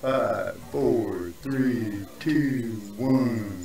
5, 4, 3, 2, 1.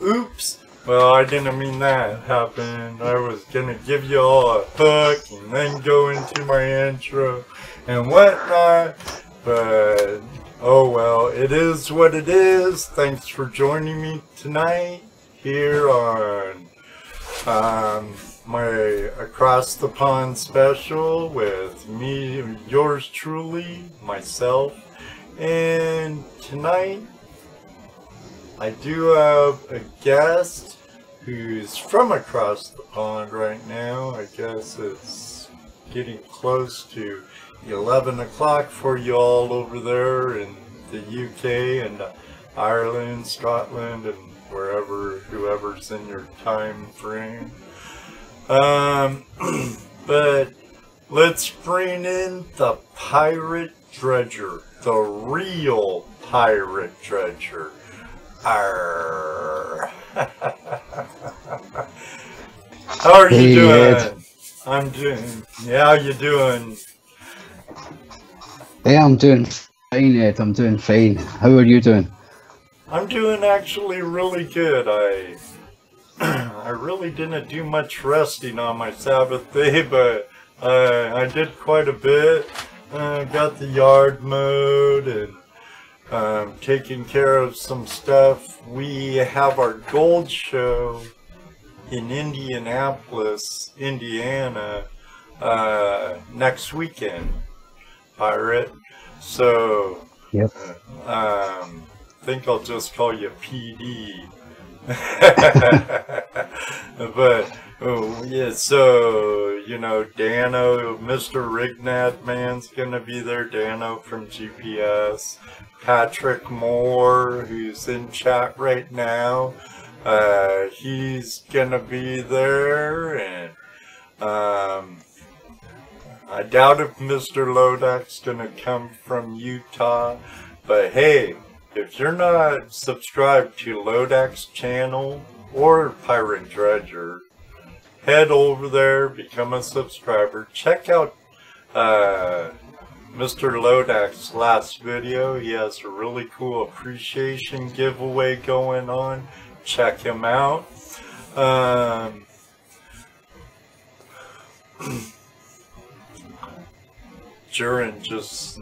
Oops. Well, I didn't mean that happened. I was gonna give you all a hook and then go into my intro and whatnot, but oh well, it is what it is. Thanks for joining me tonight here on my Across the Pond special with me, yours truly, myself, and tonight I do have a guest who's from across the pond right now. I guess it's getting close to 11 o'clock for you all over there in the UK and Ireland, Scotland, and wherever, whoever's in your time frame. But let's bring in the pirate dredger, the real pirate dredger. Arr. How are you doing? Ed. I'm doing. Yeah, how you doing? Yeah, I'm doing fine, Ed. I'm doing fine. How are you doing? I'm doing actually really good. I really didn't do much resting on my Sabbath day, but I did quite a bit. Got the yard mowed and taking care of some stuff. We have our gold show in Indianapolis, Indiana, next weekend, Parrett. So, yep. I think I'll just call you PD. But, oh, yeah, so, you know, Dano, Mr. Rignat man's gonna be there, Dano from GPS. Patrick Moore, who's in chat right now, he's gonna be there, and I doubt if Mr. Lodak's gonna come from Utah, but hey, if you're not subscribed to Lodak's channel or Pirate Dredger, head over there, become a subscriber, check out Mr. Lodak's last video. He has a really cool appreciation giveaway going on. Check him out. Jaren just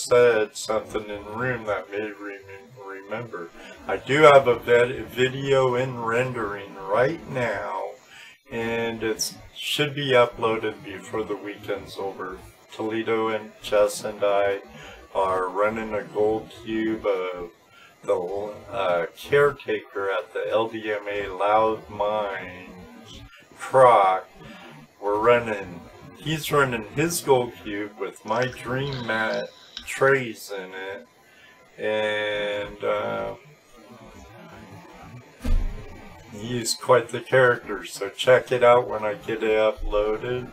said something in the room that made me remember. I do have a video in rendering right now, and it should be uploaded before the weekend's over. Toledo and Jess and I are running a gold cube of the caretaker at the LDMA Loud Mines, Croc. He's running his gold cube with my dream mat trays in it, and he's quite the character, so check it out when I get it uploaded.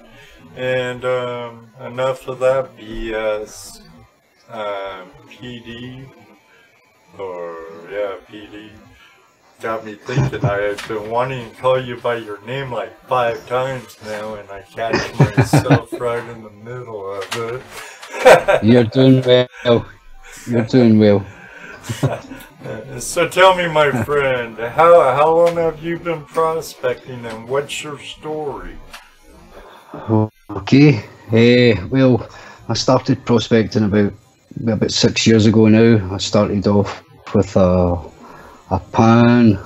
And enough of that BS. PD, or yeah, PD. got me thinking. I've been wanting to call you by your name like 5 times now, and I catch myself right in the middle of it. You're doing well. You're doing well. So tell me, my friend, how long have you been prospecting, and what's your story? Okay. Well, I started prospecting about 6 years ago now. I started off with a pan,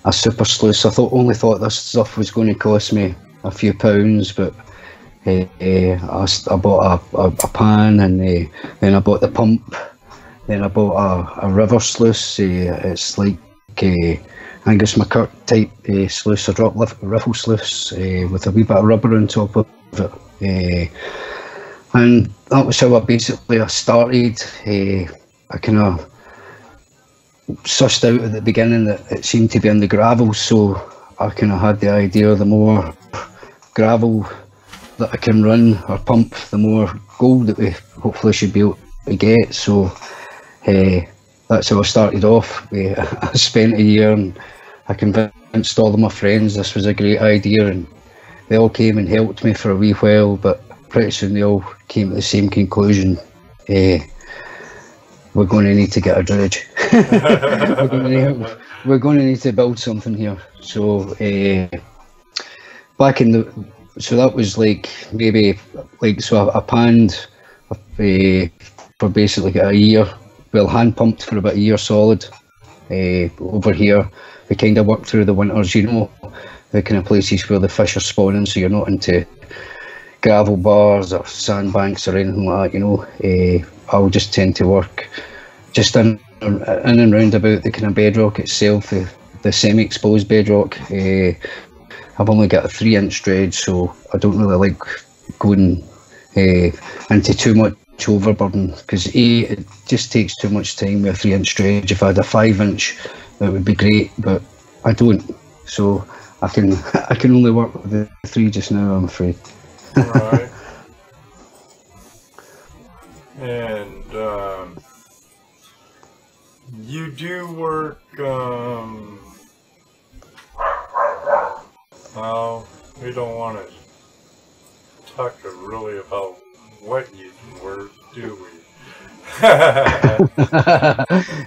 a super sluice. I only thought this stuff was going to cost me a few pounds, but I bought a pan, and then I bought the pump. Then I bought a river sluice. It's like Angus McCurt type sluice, a drop riffle sluice with a wee bit of rubber on top of it. And that was how I started. I kind of sussed out at the beginning that it seemed to be in the gravel, so I kind of had the idea the more gravel that I can run or pump, the more gold that we hopefully should be able to get. So that's how I started off. I spent a year and I convinced all of my friends this was a great idea, and they all came and helped me for a wee while, but pretty soon they all came to the same conclusion. We're going to need to get a dredge. we're going to need to build something here. So so that was like maybe so I panned for basically a year. Well, hand pumped for about a year solid. Over here, we kind of worked through the winters, the kind of places where the fish are spawning, so you're not into gravel bars or sandbanks or anything like that, I'll just tend to work just in and round about the kind of bedrock itself, the semi-exposed bedrock. I've only got a 3-inch dredge, so I don't really like going into too much overburden, because it just takes too much time with a 3-inch dredge. If I had a 5-inch, that would be great, but I don't, so I can only work with the 3 just now, I'm afraid. Right. And you do work, well, we don't want to talk really about what you work, do we?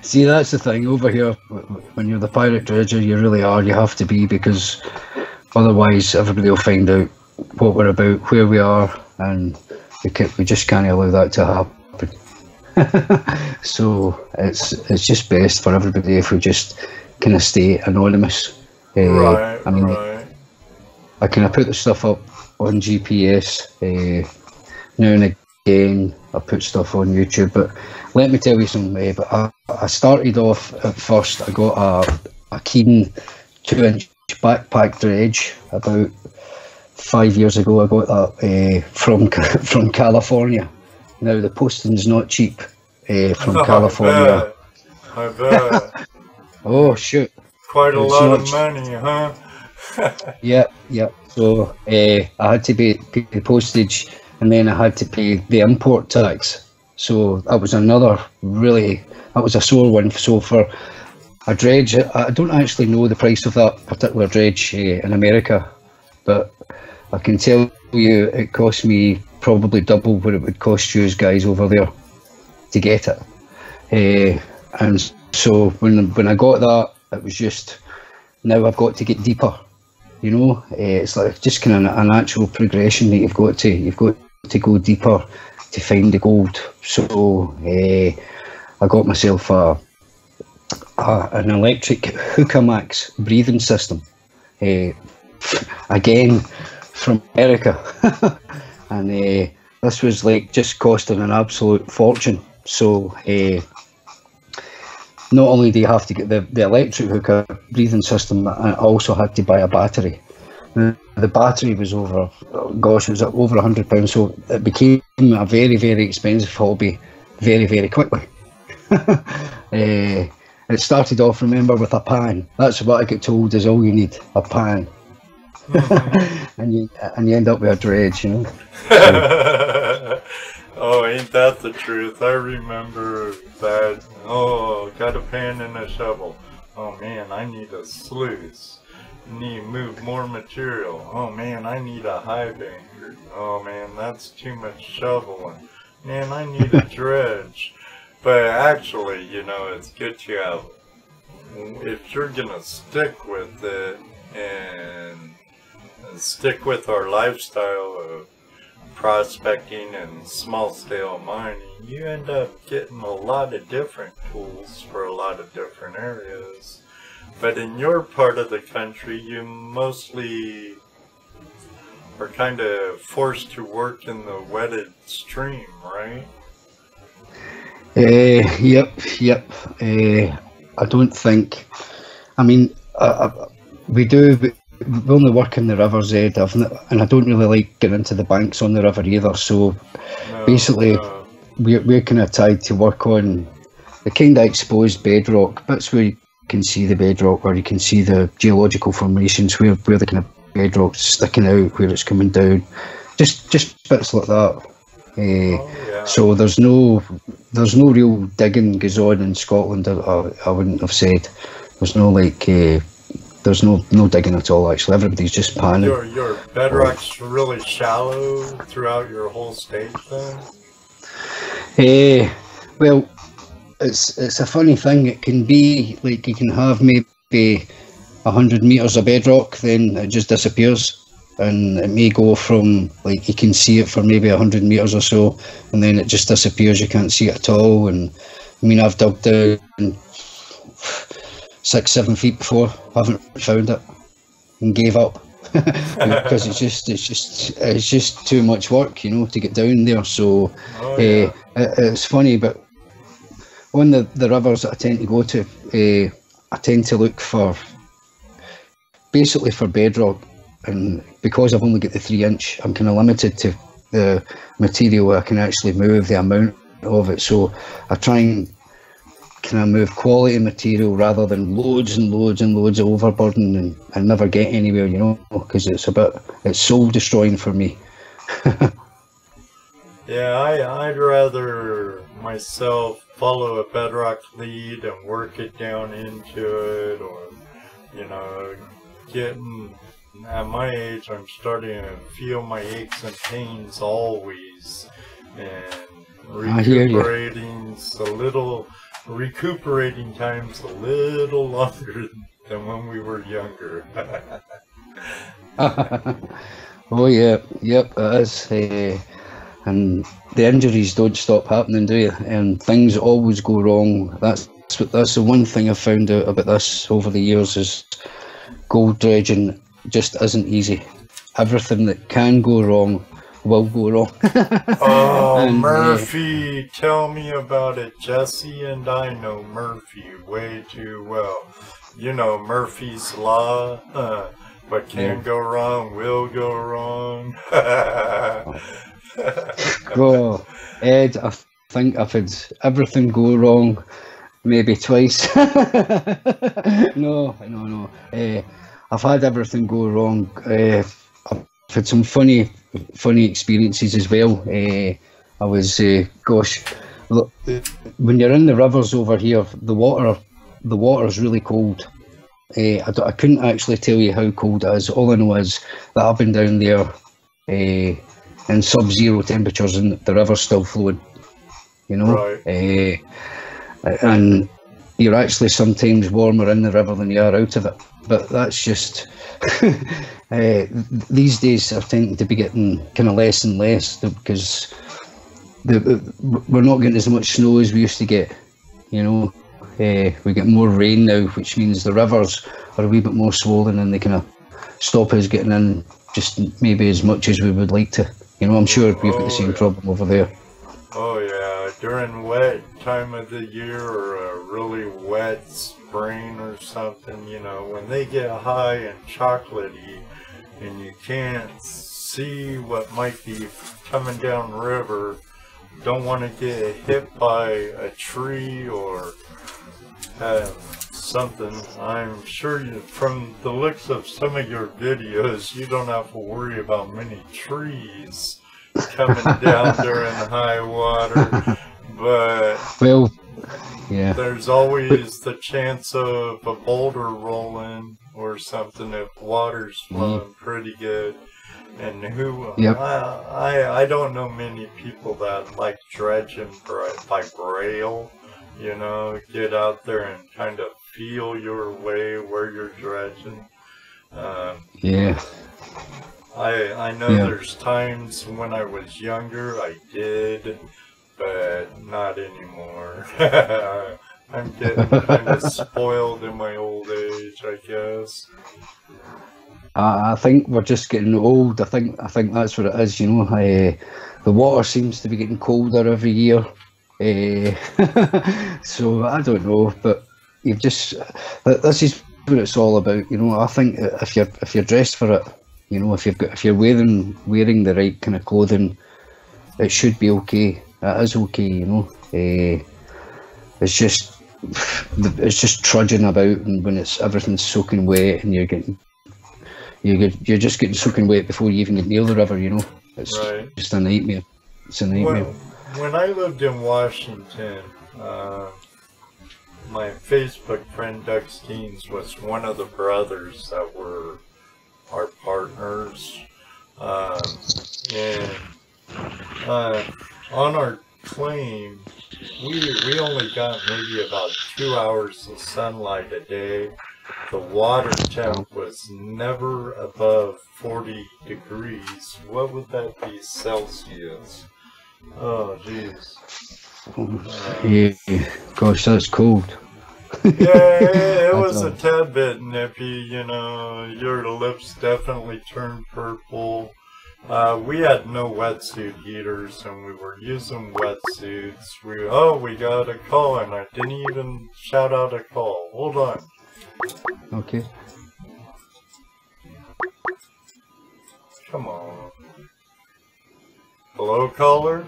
See, that's the thing over here. When you're the pirate dredger, you really are. You have to be, because otherwise everybody will find out what we're about, where we are, and we just can't allow that to happen. So it's just best for everybody if we just kind of stay anonymous. Right, I mean, right. I kind of put the stuff up on GPS now and again. I put stuff on YouTube, but let me tell you something. But I started off at first. I got a Keen 2-inch backpack dredge about 5 years ago. I got that from California. Now the posting's not cheap from California. I bet. Oh shoot! Quite a lot of money, huh? Yeah. So I had to pay postage, and then I had to pay the import tax. So that was a sore one. So for a dredge, I don't actually know the price of that particular dredge in America, but I can tell you it cost me probably double what it would cost you guys over there to get it. And so when I got that, it was just, now I've got to get deeper. It's like just kind of a natural progression that you've got to go deeper to find the gold. So I got myself an electric Hookmaster breathing system, again from America, and this was like just costing an absolute fortune. So not only do you have to get the electric hooker breathing system, I also had to buy a battery. The battery was over £100, so it became a very, very expensive hobby very, very quickly. It started off, remember, with a pan. That's what I get told is all you need, a pan. and you end up with a dredge, So. Oh, ain't that the truth? I remember that. Oh, got a pan and a shovel. Oh man, I need a sluice. Need to move more material. Oh man, I need a high banker. Oh man, that's too much shoveling. Man, I need a dredge. But actually, you know, it's good to have, if you're gonna stick with it and stick with our lifestyle of prospecting and small scale mining, you end up getting a lot of different tools for a lot of different areas. But in your part of the country, you mostly are kind of forced to work in the wetted stream, right? Yep. I don't think, I mean, we do, we only work in the river's edge, and I don't really like getting into the banks on the river either, so basically we're kind of tied to work on the kind of exposed bedrock, bits where you can see the bedrock, or you can see the geological formations where the kind of bedrock's sticking out, where it's coming down, just bits like that. So there's no real digging goes on in Scotland. I wouldn't have said there's no like there's no digging at all. Actually, everybody's just panning. Your bedrock's really shallow throughout your whole state, then. Well, it's a funny thing. It can be like you can have maybe 100 meters of bedrock, then it just disappears. And it may go from, like, you can see it for maybe 100 meters or so, and then it just disappears, you can't see it at all. And I mean, I've dug down 6-7 feet before, haven't found it, and gave up. Because it's just too much work, you know, to get down there. So it's funny, but on the rivers that I tend to go to, I tend to look for, basically for bedrock. And because I've only got the 3-inch, I'm kind of limited to the material I can actually move, the amount of it. So I try and kind of move quality material rather than loads and loads and loads of overburden and never get anywhere, you know, because it's soul destroying for me. Yeah, I'd rather myself follow a bedrock lead and work it down into it, or, you know, getting... At my age, I'm starting to feel my aches and pains always, and recuperating time's a little longer than when we were younger. Oh yeah, yep, it is. And the injuries don't stop happening, do you? And things always go wrong. That's the one thing I've found out about this over the years is gold dredging just isn't easy. Everything that can go wrong will go wrong. Oh, and, Murphy, tell me about it. Jesse and I know Murphy way too well. You know Murphy's Law. What can go wrong will go wrong. Oh, Ed, I think I've had everything go wrong maybe twice. No. I've had everything go wrong. I've had some funny experiences as well. I was, gosh, look, when you're in the rivers over here, the water's really cold. I couldn't actually tell you how cold it is. All I know is that I've been down there in sub-zero temperatures and the river's still flowing, you know. Right. And you're actually sometimes warmer in the river than you are out of it. But that's just these days are tending to be getting kind of less and less because we're not getting as much snow as we used to get, you know. We get more rain now, which means the rivers are a wee bit more swollen and they kind of stop us getting in just maybe as much as we would like to. You know, I'm sure we've got the same problem over there. Oh yeah, during wet time of the year or a really wet spring or something, you know, when they get high and chocolatey and you can't see what might be coming down river, don't want to get hit by a tree or something. I'm sure from the looks of some of your videos, you don't have to worry about many trees coming down during high water. But well, Yeah. There's always the chance of a boulder rolling or something if water's flowing pretty good. And I don't know many people that like dredging by braille, you know, get out there and kind of feel your way where you're dredging. Yeah. I know there's times when I was younger I did, but not anymore. I'm getting kind of spoiled in my old age, I guess. I think we're just getting old. I think that's what it is. You know, the water seems to be getting colder every year. So I don't know, but you've just this is what it's all about. You know, I think if you're dressed for it, you know, if you're wearing the right kind of clothing, it should be okay. It is okay. You know, it's just trudging about, and when everything's soaking wet, and you're just getting soaking wet before you even get near the river, you know. It's just a nightmare. It's a nightmare. When I lived in Washington, my Facebook friend Doug Steens was one of the brothers that were our partners. And on our claim, we only got maybe about 2 hours of sunlight a day. The water temp was never above 40 degrees. What would that be Celsius? Oh, jeez. Yeah, gosh, that's cold. Yeah, it was a tad bit nippy, you know. Your lips definitely turned purple. We had no wetsuit heaters, and we were using wetsuits. We got a call, and I didn't even shout out a call. Hold on. Okay. Come on. Hello, caller?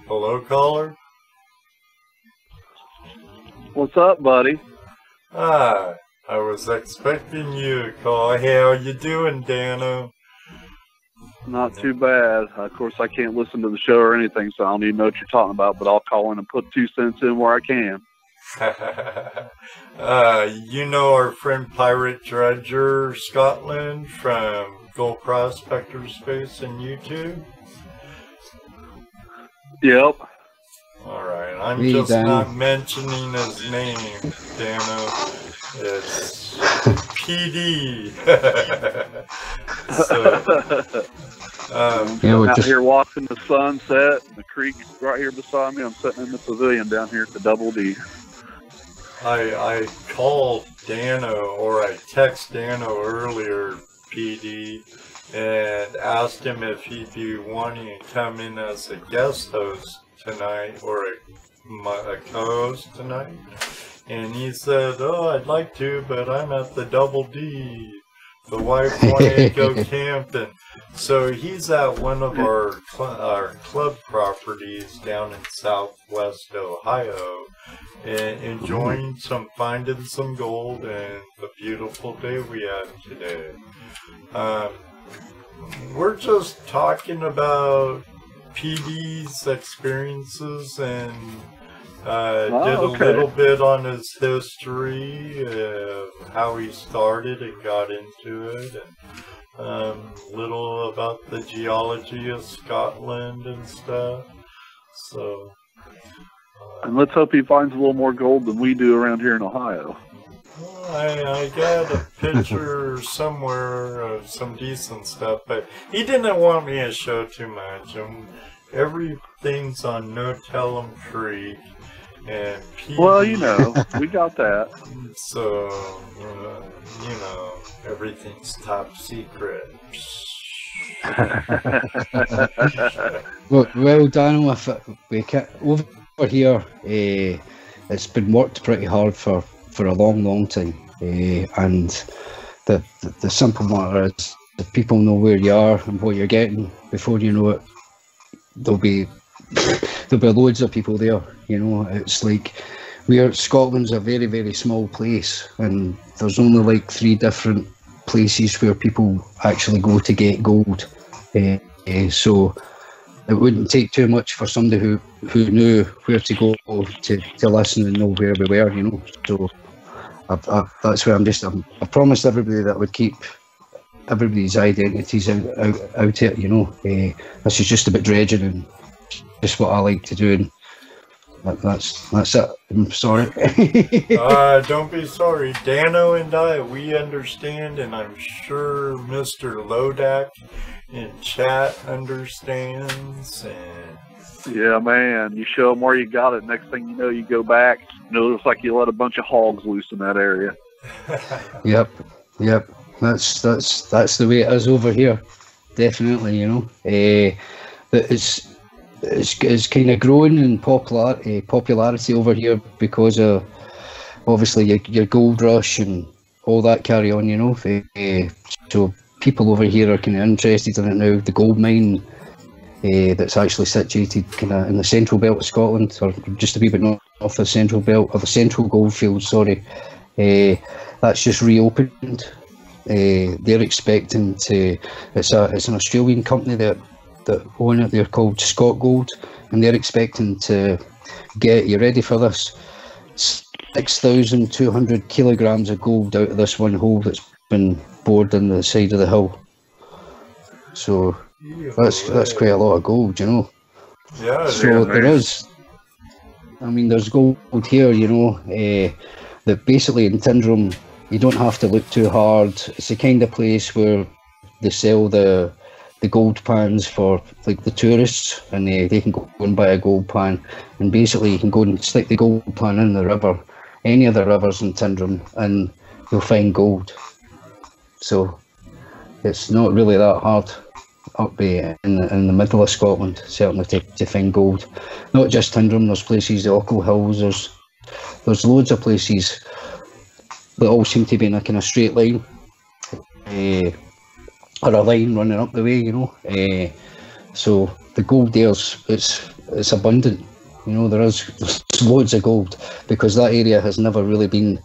Hello, caller? What's up, buddy? I was expecting you to call. How you doing, Dano? Not too bad. Of course, I can't listen to the show or anything, so I don't even know what you're talking about, but I'll call in and put 2 cents in where I can. You know our friend Pirate Dredger Scotland from Gold Prospector Space and YouTube? Yep. Alright, I'm just not mentioning his name, Dano. It's PD. I'm out here watching the sunset, and the creek's right here beside me. I'm sitting in the pavilion down here at the Double D. I called Dano, or I texted Dano earlier, PD, and asked him if he'd be wanting to come in as a guest host tonight, or a co-host tonight. And he said, oh, I'd like to, but I'm at the Double D. The wife wanted to go camping. So he's at one of our club properties down in southwest Ohio, and enjoying finding some gold and the beautiful day we had today. We're just talking about PD's experiences and did a little bit on his history, how he started and got into it, and little about the geology of Scotland and stuff. So, and let's hope he finds a little more gold than we do around here in Ohio. I got a picture somewhere of some decent stuff, but he didn't want me to show too much. Everything's on No Tell'em Creek. And well, you know, we got that. So, you know, everything's top secret. well, Daniel, if we can, over here, it's been worked pretty hard for a long time, and the simple matter is, if people know where you are and what you're getting, before you know it, there'll be loads of people there. You know, it's like Scotland's a very, very small place, and there's only like 3 different places where people actually go to get gold. So it wouldn't take too much for somebody who knew where to go to listen and know where we were, you know. So that's where I promised everybody that I would keep everybody's identities out here, you know. This is just about dredging and just what I like to do, and that's it. I'm sorry. Don't be sorry. Dano and I, we understand, and I'm sure Mr. Lodak in chat understands. And yeah, man, you show them where you got it. Next thing you know, you go back. It looks like you let a bunch of hogs loose in that area. Yep. That's the way it is over here, definitely. You know, but it's kind of growing in popularity over here because of obviously your gold rush and all that carry on. You know, so people over here are kind of interested in it now. The gold mine that's actually situated kind of in the central belt of Scotland, or just a wee bit north of the central belt, or the central goldfield. Sorry, that's just reopened. They're expecting to. It's an Australian company that own it. They're called Scott Gold, and they're expecting to get, you ready for this, 6,200 kilograms of gold out of this one hole that's been bored in the side of the hill. So that's quite a lot of gold, you know. yeah, So there is. I mean, there's gold here, you know. That basically in Tyndrum, you don't have to look too hard. It's the kind of place where they sell the gold pans for like the tourists, and they can go and buy a gold pan, and basically you can go and stick the gold pan in the river, any of the rivers in Tyndrum, and you'll find gold. So it's not really that hard up in the middle of Scotland, certainly, to find gold. Not just Tyndrum, there's places, the Ochil Hills, there's loads of places that all seem to be in a kind of straight line, or a line running up the way, you know. So the gold there's it's abundant, you know. There's loads of gold because that area has never really been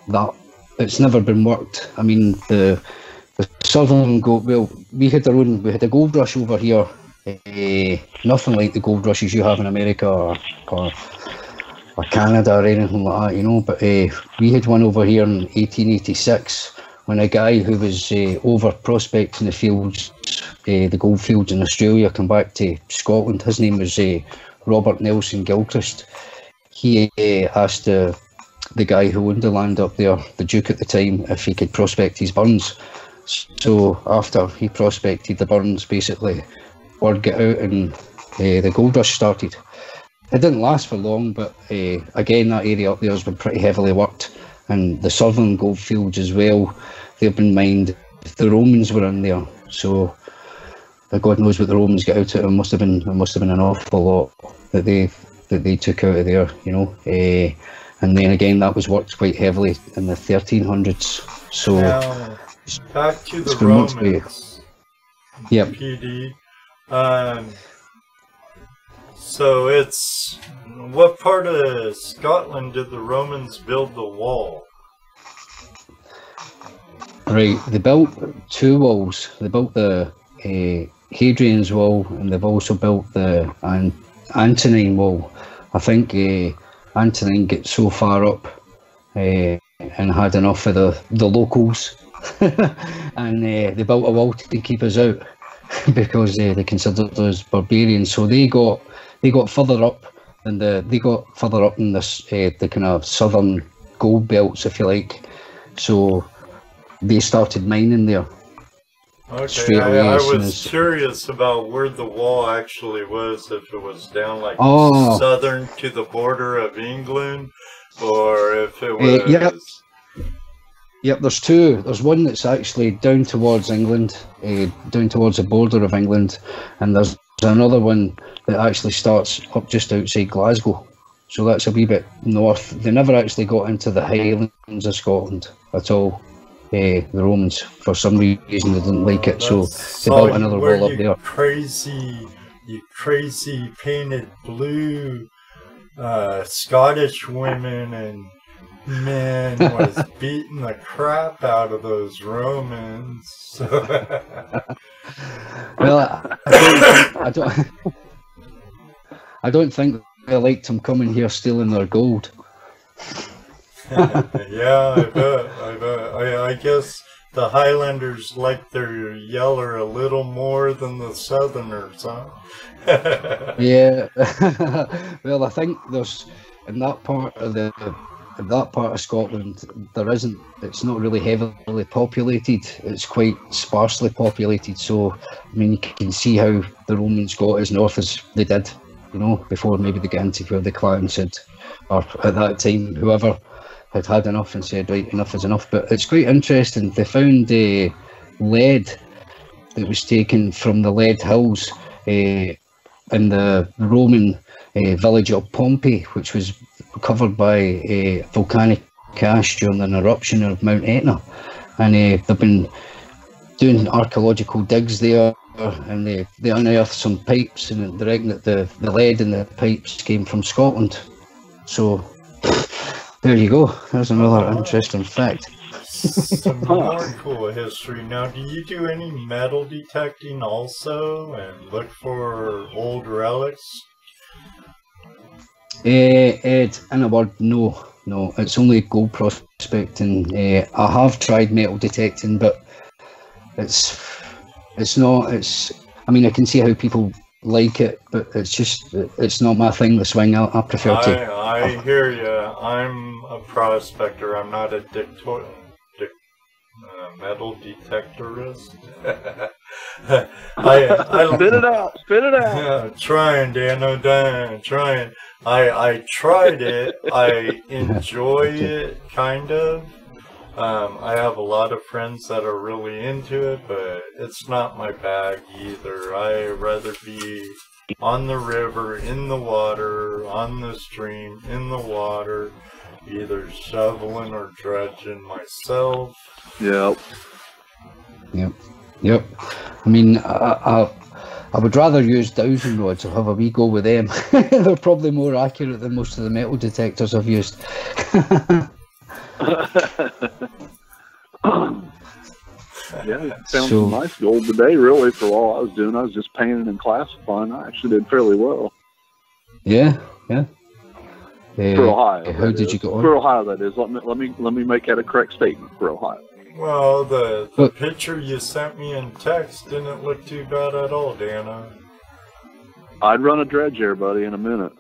that. It's never been worked. I mean, the southern gold. Well, we had a gold rush over here. Nothing like the gold rushes you have in America or Canada or anything like that, you know. But we had one over here in 1886 when a guy who was over prospecting the fields, the gold fields in Australia, came back to Scotland. His name was Robert Nelson Gilchrist. He asked the guy who owned the land up there, the Duke at the time, if he could prospect his burns. So after he prospected the burns, basically, word got out and the gold rush started. It didn't last for long, but again, that area up there has been pretty heavily worked, and the southern gold fields as well, they've been mined. The Romans were in there, so God knows what the Romans got out of it. It must have been an awful lot that they took out of there, you know. And then again, that was worked quite heavily in the 1300s. So now, back to the Romans. Yep. PD. So it's, what part of Scotland did the Romans build the wall? Right, they built two walls. They built the Hadrian's Wall, and they've also built the Antonine Wall. I think Antonine got so far up and had enough of the locals, and they built a wall to keep us out because they considered us barbarians. So they got further up, and they got further up in this the kind of southern gold belts, if you like. So they started mining there. Okay, I was curious about where the wall actually was, if it was down like southern to the border of England, or if it was... Yep, there's two. There's one that's actually down towards England, down towards the border of England, and there's another one that actually starts up just outside Glasgow. So that's a wee bit north. They never actually got into the Highlands of Scotland at all. The Romans, for some reason, they didn't like it, so they built another wall up there. You crazy painted blue Scottish women and men was beating the crap out of those Romans. Well, I don't think they liked him coming here stealing their gold. Yeah, I bet. I guess the Highlanders like their yeller a little more than the Southerners, huh? Yeah. Well, I think there's in that part of Scotland it's not really heavily populated. It's quite sparsely populated. So I mean, you can see how the Romans got as north as they did, you know, before maybe they got into where the clans had, or at that time whoever had enough and said, right, enough is enough. But it's quite interesting. They found lead that was taken from the Lead Hills in the Roman village of Pompey, which was covered by volcanic ash during an eruption of Mount Etna. And they've been doing archaeological digs there, and they unearthed some pipes, and they reckon that the lead in the pipes came from Scotland. So there you go. There's another interesting fact. Some more cool history. Now, do you do any metal detecting also and look for old relics? Ed, in a word, no. It's only gold prospecting. I have tried metal detecting, but it's not. I mean, I can see how people like it, but it's not my thing. The swing, I prefer to. I hear you. I'm a prospector. I'm not a metal detectorist. Spit it out. Yeah, trying, Dan, trying. I tried it. I enjoy it, kind of. I have a lot of friends that are really into it, but it's not my bag either. I rather be on the river, in the water, on the stream, in the water, either shoveling or dredging myself. Yep. I mean, I would rather use dowsing rods or have a wee go with them. They're probably more accurate than most of the metal detectors I've used. Yeah, found some nice gold today, really, for all I was doing. I was just painting and classifying. I actually did fairly well. Yeah. For Ohio. How did you go on? For Ohio, that is. Let me make that a correct statement for Ohio. Well, the picture you sent me in text didn't look too bad at all, Dana. I'd run a Dredger, buddy, in a minute.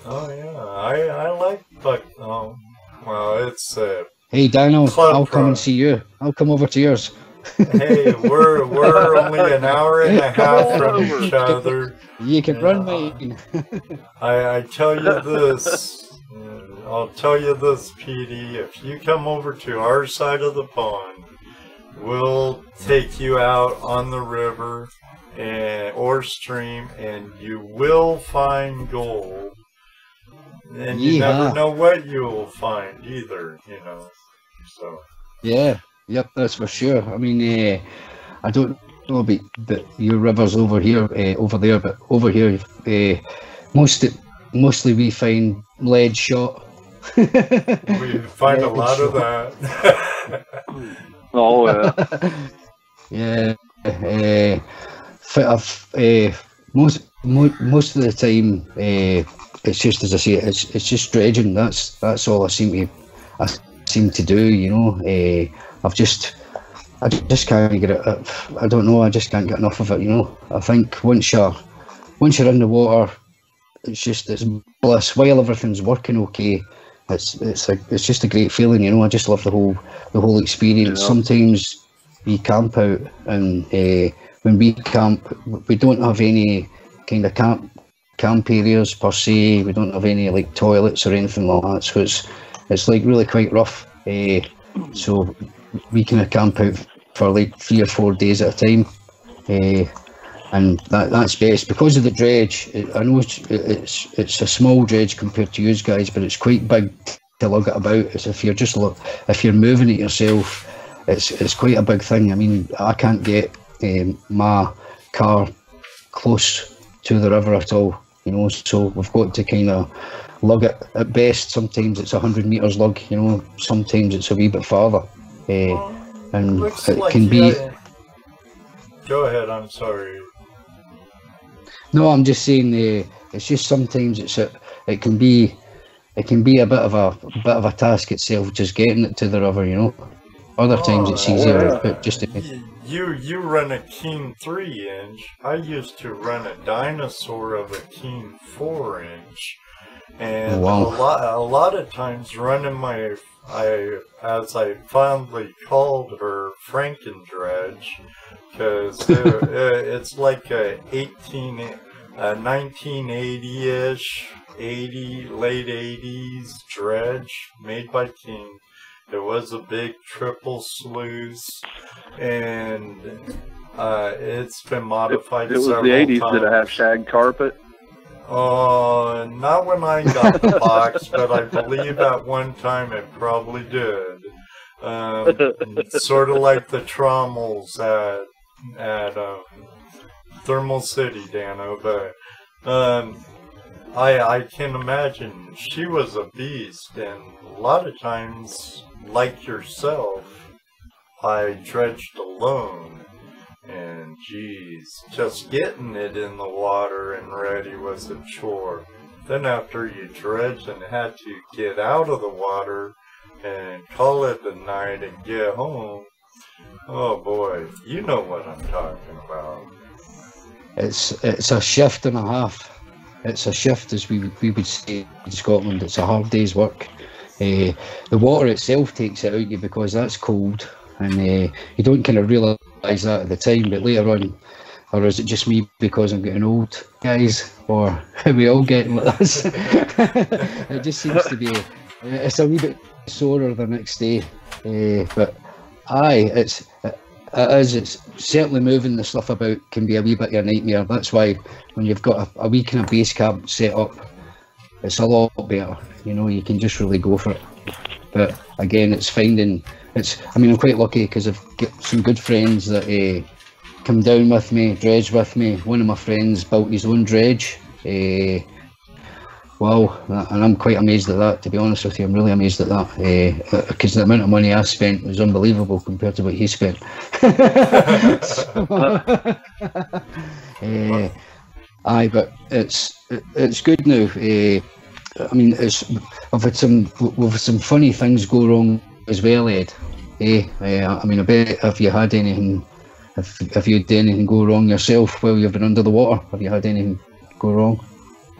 Oh yeah, I like Buck. Oh, well, it's Hey, Daniel, I'll come pro. and see you. I'll come over to yours. Hey, we're only an hour and a half from each other. You can run me. I tell you this. I'll tell you this, PD. If you come over to our side of the pond, we'll take you out on the river or stream, and you will find gold. And you never know what you'll find either, you know. So. Yeah. Yep, that's for sure. I mean, I don't know about your rivers over here, over there, but over here, mostly we find lead shot. We find a lot of that. Oh yeah. Most of the time, it's just, as I say, it's just dredging. That's all I seem to do. You know, I just can't get it. I don't know. I just can't get enough of it. You know, I think once you're in the water, it's bliss. While everything's working okay, it's just a great feeling. You know, I just love the whole experience. Yeah. Sometimes we camp out, and when we camp, we don't have any kind of camp areas per se. We don't have any like toilets or anything like that. So it's like really quite rough. So we kind of camp out for like 3 or 4 days at a time, and that's best because of the dredge. I know it's a small dredge compared to you guys, but it's quite big to lug it about. It's if you're moving it yourself, it's quite a big thing. I mean, I can't get my car close to the river at all, you know. So we've got to kind of lug it at best. Sometimes it's 100 meters lug, you know. Sometimes it's a wee bit farther. And it can be. Go ahead. I'm sorry. No, I'm just saying it's just sometimes it can be a bit of a task itself just getting it to the river, you know. Other times it's easier, but just you run a King 3-inch. I used to run a dinosaur of a King 4-inch, and a lot of times running as I fondly called her, Frankendredge, because it's like a 1980-ish, late 80s dredge made by King. It was a big triple sluice, and it's been modified several times. It was the 80s. Did it have shag carpet? Not when I got the box, but I believe at one time it probably did. Sort of like the trommels at Thermal City, Dano, but I can imagine she was a beast, and a lot of times, like yourself, I dredged alone, and geez, just getting it in the water and ready was a chore. Then after you dredged and had to get out of the water and call it a night and get home, oh boy, you know what I'm talking about. It's a shift and a half. It's a shift, as we would say in Scotland. It's a hard day's work. The water itself takes it out of you because that's cold, and you don't kind of realise that at the time, but later on, or is it just me because I'm getting old, guys, or are we all getting like this? It just seems to be, it's a wee bit sorer the next day, but it's certainly moving the stuff about can be a wee bit of a nightmare. That's why when you've got a wee kind of base camp set up, it's a lot better. You know, you can just really go for it. But again, I'm quite lucky because I've got some good friends that come down with me, dredge with me. One of my friends built his own dredge. Wow, and I'm quite amazed at that, to be honest with you. I'm really amazed at that, because the amount of money I spent was unbelievable compared to what he spent. But it's good now. We've had some funny things go wrong as well, Ed. I bet have you had anything go wrong yourself while you've been under the water? Have you had anything go wrong?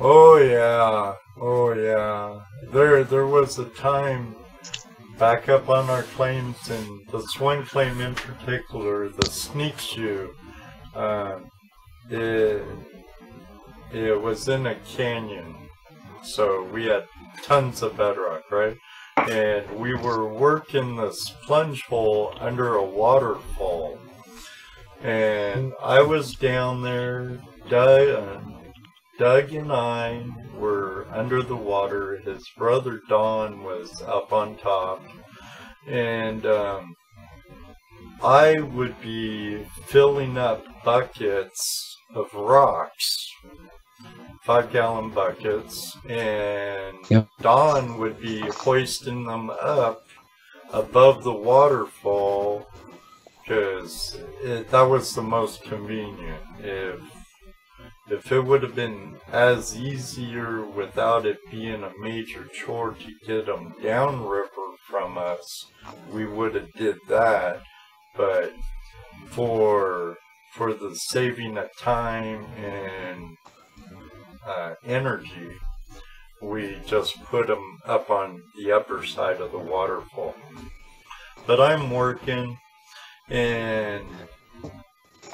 Oh yeah. There was a time back up on our claims, and this one claim in particular, the sneak shoe. It was in a canyon, so we had tons of bedrock, right? And we were working this plunge hole under a waterfall, and I was down there. Doug and I were under the water. His brother Don was up on top, and I would be filling up buckets of rocks, 5-gallon buckets, and Don would be hoisting them up above the waterfall because that was the most convenient. If it would have been as easier without it being a major chore to get them downriver from us, we would have did that. But for the saving of time and energy, we just put them up on the upper side of the waterfall. But I'm working, and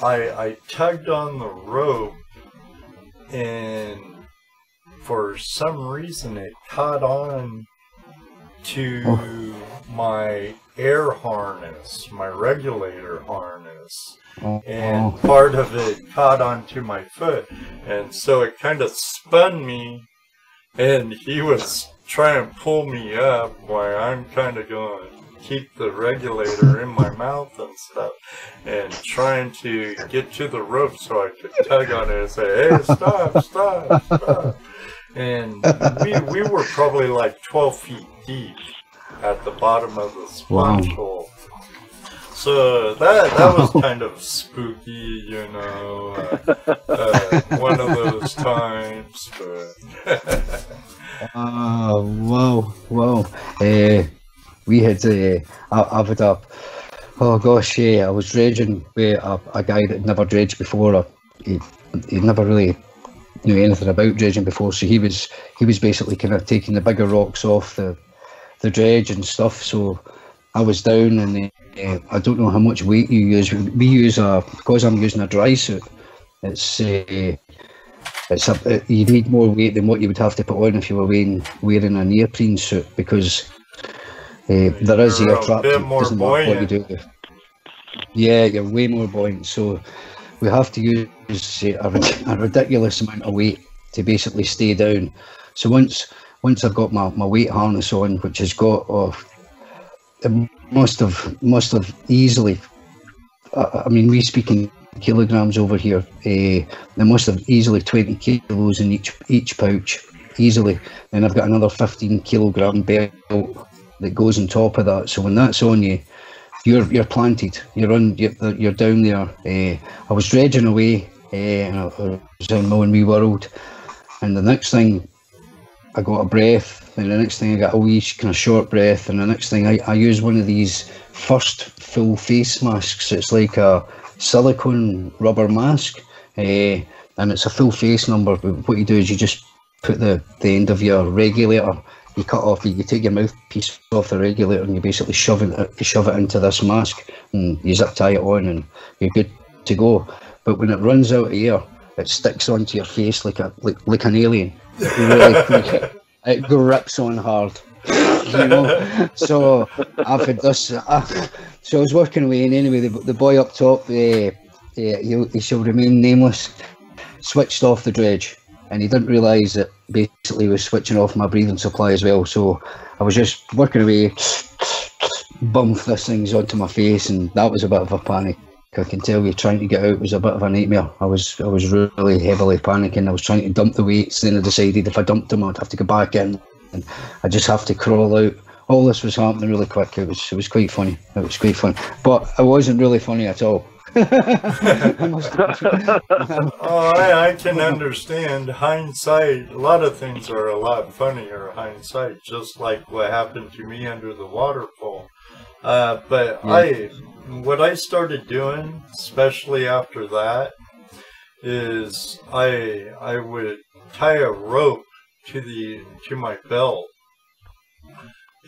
I tugged on the rope, and for some reason it caught on to my air harness, my regulator harness, and part of it caught onto my foot, and so it kind of spun me, and he was trying to pull me up while I'm kind of going keep the regulator in my mouth and stuff, and trying to get to the rope so I could tug on it and say, hey, stop. And we were probably like 12 feet deep at the bottom of the sponge hole. So that was kind of spooky, you know, one of those times, but... Wow. We had, I've had a, oh gosh, I was dredging with a guy that never dredged before. He'd never really knew anything about dredging before, so he was basically kind of taking the bigger rocks off the dredge and stuff. So I was down, and I don't know how much weight you use. We use because I'm using a dry suit. You need more weight than what you would have to put on if you were wearing a neoprene suit, because there is air trap. It doesn't matter what you do. Yeah, you're way more buoyant. So we have to use a ridiculous amount of weight to basically stay down. So once I've got my weight harness on, which has got it must have easily, I mean, we speak in kilograms over here. They must have easily 20 kilos in each pouch, easily. Then I've got another 15 kilogram belt that goes on top of that. So when that's on you, you're planted. You're down there. I was dredging away, and I was in my own wee world. And the next thing, I got a breath, and the next thing I got a wee kind of short breath, and the next thing I use one of these first full face masks. It's like a silicone rubber mask, and it's a full face number. But what you do is you just put the end of your regulator, you cut off, you take your mouthpiece off the regulator, and you basically shove it into this mask, and you zip tie it on, and you're good to go. But when it runs out of air, it sticks onto your face like an alien. Really, it grips on hard, you know. So I've had this. So I was working away, and anyway, the boy up top, he shall remain nameless, switched off the dredge, and he didn't realise that basically he was switching off my breathing supply as well. So I was just working away, bump this thing's onto my face, and that was a bit of a panic. I can tell you, trying to get out was a bit of a nightmare. I was really heavily panicking. I was trying to dump the weights, then I decided if I dumped them I'd have to go back in, and I just have to crawl out. All this was happening really quick. It was quite funny. It was quite fun, but it wasn't really funny at all. I can understand. Hindsight, a lot of things are a lot funnier hindsight, just like what happened to me under the waterfall. But yeah. What I started doing, especially after that, is I would tie a rope to my belt,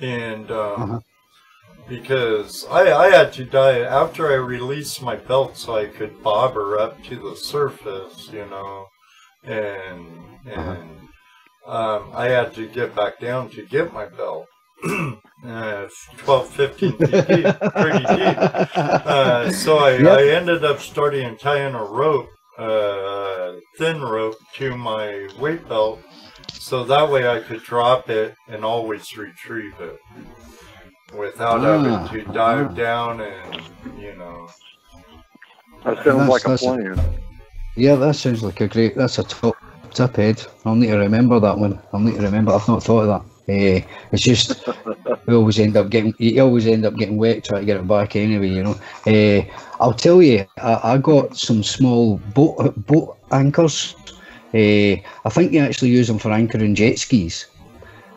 and because I had to dive after I released my belt so I could bobber up to the surface, you know, and I had to get back down to get my belt. 12, 15 feet deep, pretty deep. So I ended up starting tying a rope, thin rope, to my weight belt, so that way I could drop it and always retrieve it without having to dive down and, you know. That sounds like a plan. Yeah, that sounds like that's a top tip, Ed. I'll need to remember that one. I've not thought of that. It's just you always end up getting wet trying to get it back anyway, you know. I'll tell you, I got some small boat anchors. I think you actually use them for anchoring jet skis,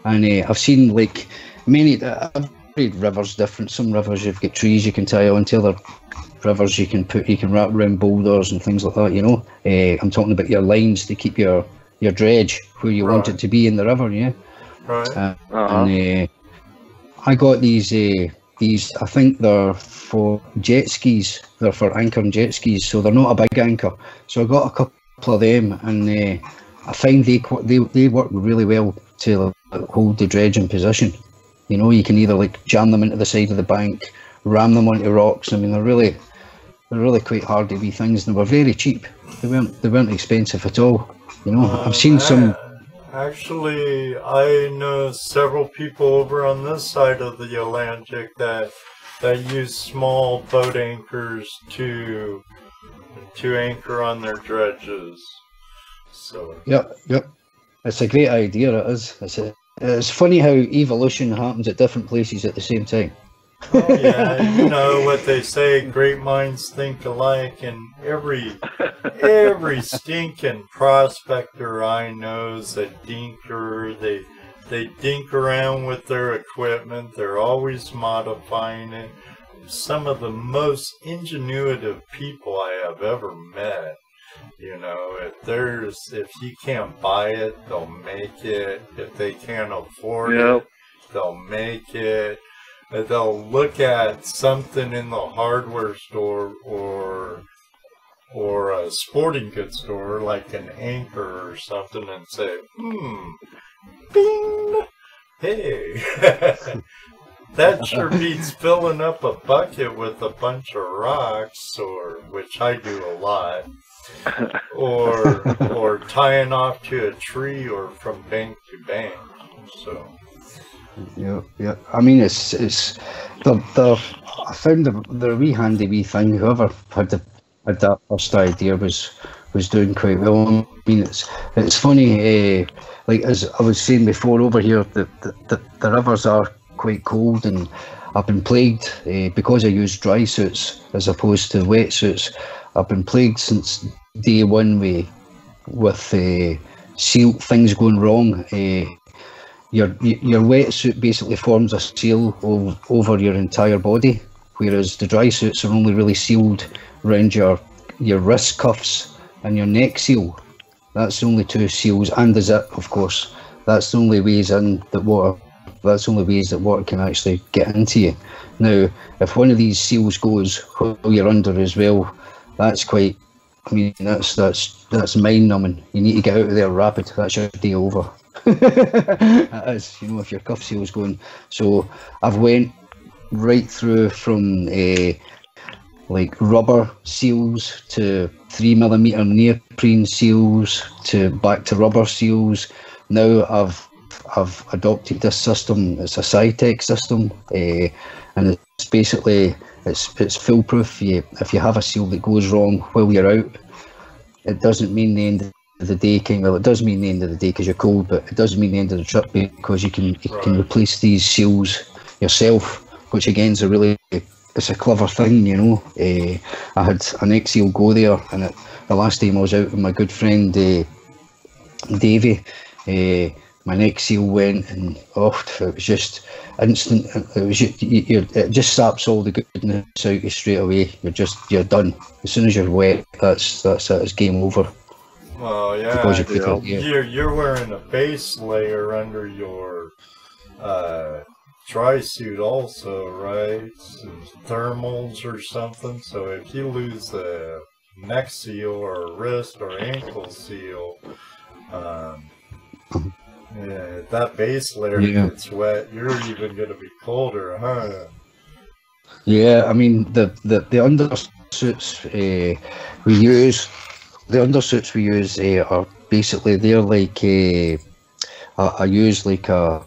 and I've seen like many. Every river's different. Some rivers you've got trees you can tie onto. Other rivers you can wrap around boulders and things like that, you know. I'm talking about your lines to keep your dredge where you want it to be in the river, yeah. Right. And I got these. I think they're for jet skis. They're for anchoring jet skis, so they're not a big anchor. So I got a couple of them, and I find they work really well to hold the dredge in position. You know, you can either like jam them into the side of the bank, ram them onto rocks. I mean, they're really quite hardy wee things. They were very cheap. They weren't expensive at all. You know, I've seen some. Actually, I know several people over on this side of the Atlantic that use small boat anchors to anchor on their dredges. So. Yep. It's a great idea. It is. It's funny how evolution happens at different places at the same time. Oh yeah, you know what they say, great minds think alike, and every stinking prospector I know is a dinker. They dink around with their equipment, they're always modifying it. Some of the most ingenuitive people I have ever met. You know, if you can't buy it, they'll make it. If they can't afford it, they'll make it. They'll look at something in the hardware store or a sporting goods store like an Anchor or something and say, bing, hey, that sure beats filling up a bucket with a bunch of rocks, which I do a lot, or tying off to a tree or from bank to bank. So. Yeah. I mean, it's I found the wee handy wee thing. Whoever had that first idea was doing quite well. I mean, it's funny. Like as I was saying before, over here, the rivers are quite cold, and I've been plagued because I use dry suits as opposed to wet suits. I've been plagued since day one with seal things going wrong. Your wetsuit basically forms a seal over your entire body, whereas the dry suits are only really sealed around your wrist cuffs and your neck seal. That's the only two seals, and the zip, of course. That's the only ways that water can actually get into you. Now, if one of these seals goes while you're under as well, that's quite. I mean, that's mind numbing. You need to get out of there rapid. That's your day over. That is, you know, if your cuff seal's going. So I've went right through from like rubber seals to 3mm neoprene seals to back to rubber seals. Now I've adopted this system. It's a Cytec system, and it's basically it's foolproof. If you have a seal that goes wrong while you're out, it doesn't mean the end of the day. Well, it does mean the end of the day because you're cold, but it doesn't mean the end of the trip because you can replace these seals yourself, which again is it's a clever thing, you know. I had an neck seal go there, and the last time I was out with my good friend Davey, my neck seal went, and it was just instant. It just saps all the goodness out of you straight away. You're done as soon as you're wet. That's it. It's game over. Well, yeah, you're wearing a base layer under your dry suit also, right? Some thermals or something. So if you lose a neck seal or a wrist or ankle seal, if that base layer gets wet, you're even going to be colder, huh? Yeah, I mean the undersuits we use. The undersuits we use are basically, they're like I use like a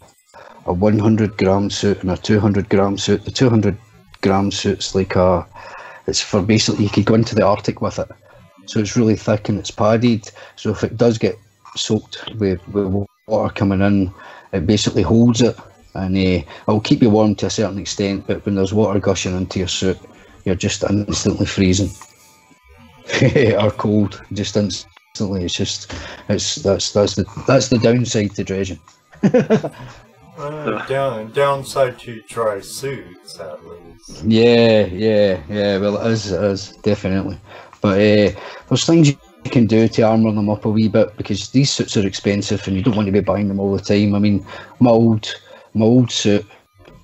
100-gram suit and a 200-gram suit. The 200-gram suit's like it's for basically, you could go into the Arctic with it. So it's really thick and it's padded. So if it does get soaked with water coming in, it basically holds it, and it'll keep you warm to a certain extent. But when there's water gushing into your suit, you're just instantly freezing. Or cold, just instantly. It's just that's the downside to dredging. Downside to dry suits, at least. Yeah. Well, it is definitely. But there's things you can do to armour them up a wee bit, because these suits are expensive and you don't want to be buying them all the time. I mean, my old suit,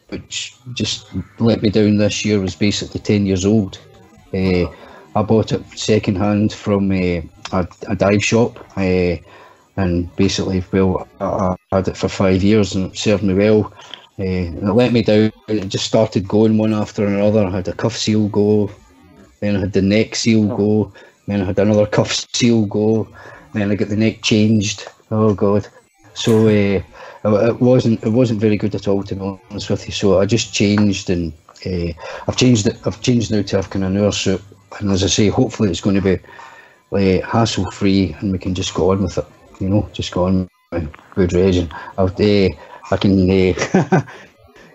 which just let me down this year, was basically 10 years old. I bought it second hand from a dive shop, and basically, well, I had it for 5 years and it served me well. And it let me down. It just started going one after another. I had a cuff seal go, then I had the neck seal go, then I had another cuff seal go, then I got the neck changed. Oh God! So it wasn't very good at all, to be honest with you. So I just changed, and I've changed now to a kind of newer suit. And as I say, hopefully it's going to be hassle free, and we can just go on with it. You know, just go on with dredging. I can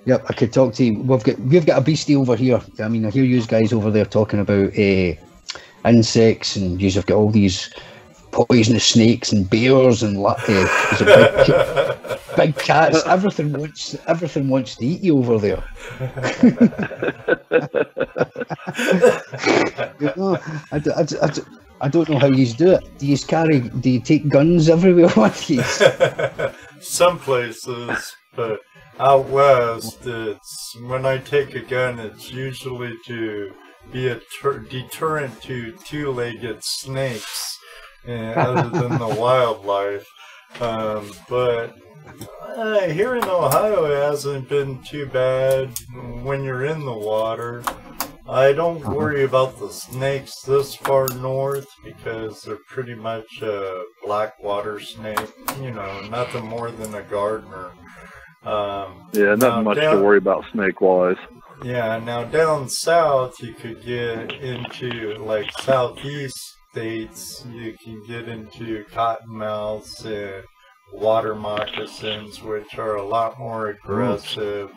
Yep, I could talk to you. We've got a beastie over here. I mean, I hear you guys over there talking about insects, and you've got all these poisonous snakes and bears and big cats. Everything wants to eat you over there. You know, I don't know how you do it. Do you take guns everywhere with you? Some places, but out west, it's when I take a gun, it's usually to be a deterrent to two-legged snakes, other than the wildlife. But here in Ohio, it hasn't been too bad when you're in the water. I don't worry about the snakes this far north because they're pretty much a black water snake, you know, nothing more than a gardener. Yeah, nothing much to worry about snake-wise. Yeah, now down south you could get into, like, southeast states, you can get into cottonmouths and water moccasins, which are a lot more aggressive.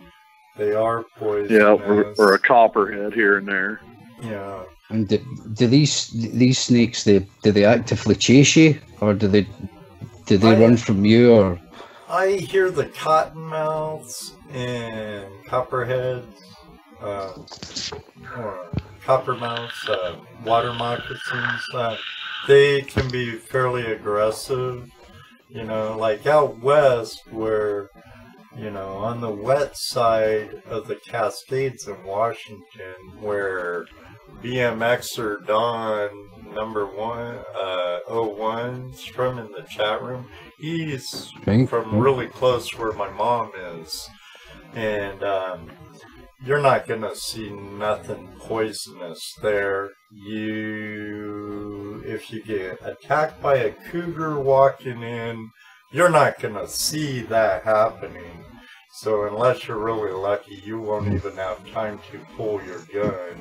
They are poisonous. Yeah, or a copperhead here and there. Yeah. And do these snakes, do they actively chase you, or do they run from you, or? I hear the cottonmouths and copperheads, or coppermouths, water moccasins. They can be fairly aggressive. You know, like out west where, you know, on the wet side of the Cascades in Washington, where BMXer Don #101's from in the chat room, he's from really close where my mom is, and you're not gonna see nothing poisonous there. If you get attacked by a cougar walking in, you're not gonna see that happening. So unless you're really lucky, you won't even have time to pull your gun.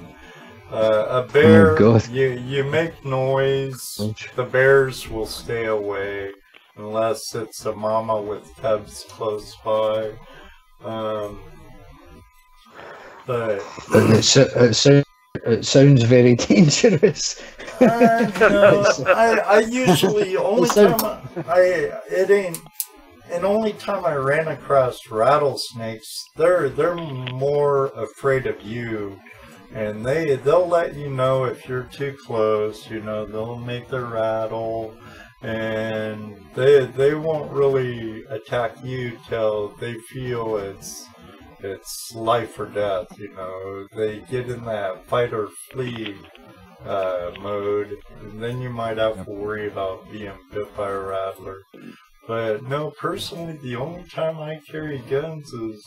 A bear, you make noise, the bears will stay away unless it's a mama with cubs close by. But it sounds very dangerous. I usually only time I ran across rattlesnakes, they're more afraid of you, and they'll let you know if you're too close. You know, they'll make their rattle, and they won't really attack you till they feel it's life or death. You know, they get in that fight or flee mode, and then you might have to worry about being bit by a rattler. But no, personally, the only time I carry guns is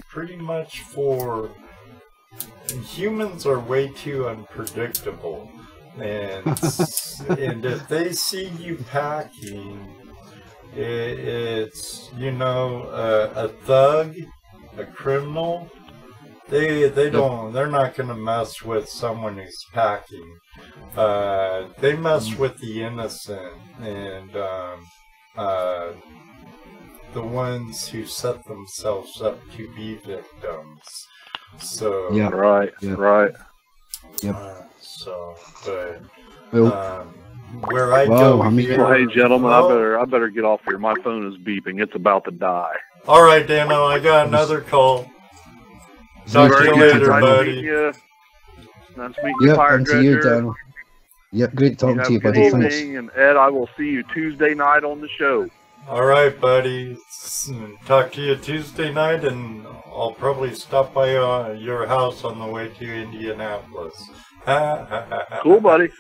pretty much for humans are way too unpredictable, and and if they see you packing, it's, you know, a thug, a criminal. They're not gonna mess with someone who's packing. They mess with the innocent and the ones who set themselves up to be victims. So yeah, right. Yep. Where I go, well, hey gentlemen, I better get off here. My phone is beeping. It's about to die. All right, Dano, I got another call. Talk to you later, buddy. Nice meeting you, Pirate Dredger. Yep, great talking to you, buddy. Good evening, and Ed, I will see you Tuesday night on the show. All right, buddy. Talk to you Tuesday night, and I'll probably stop by your house on the way to Indianapolis. Cool, buddy.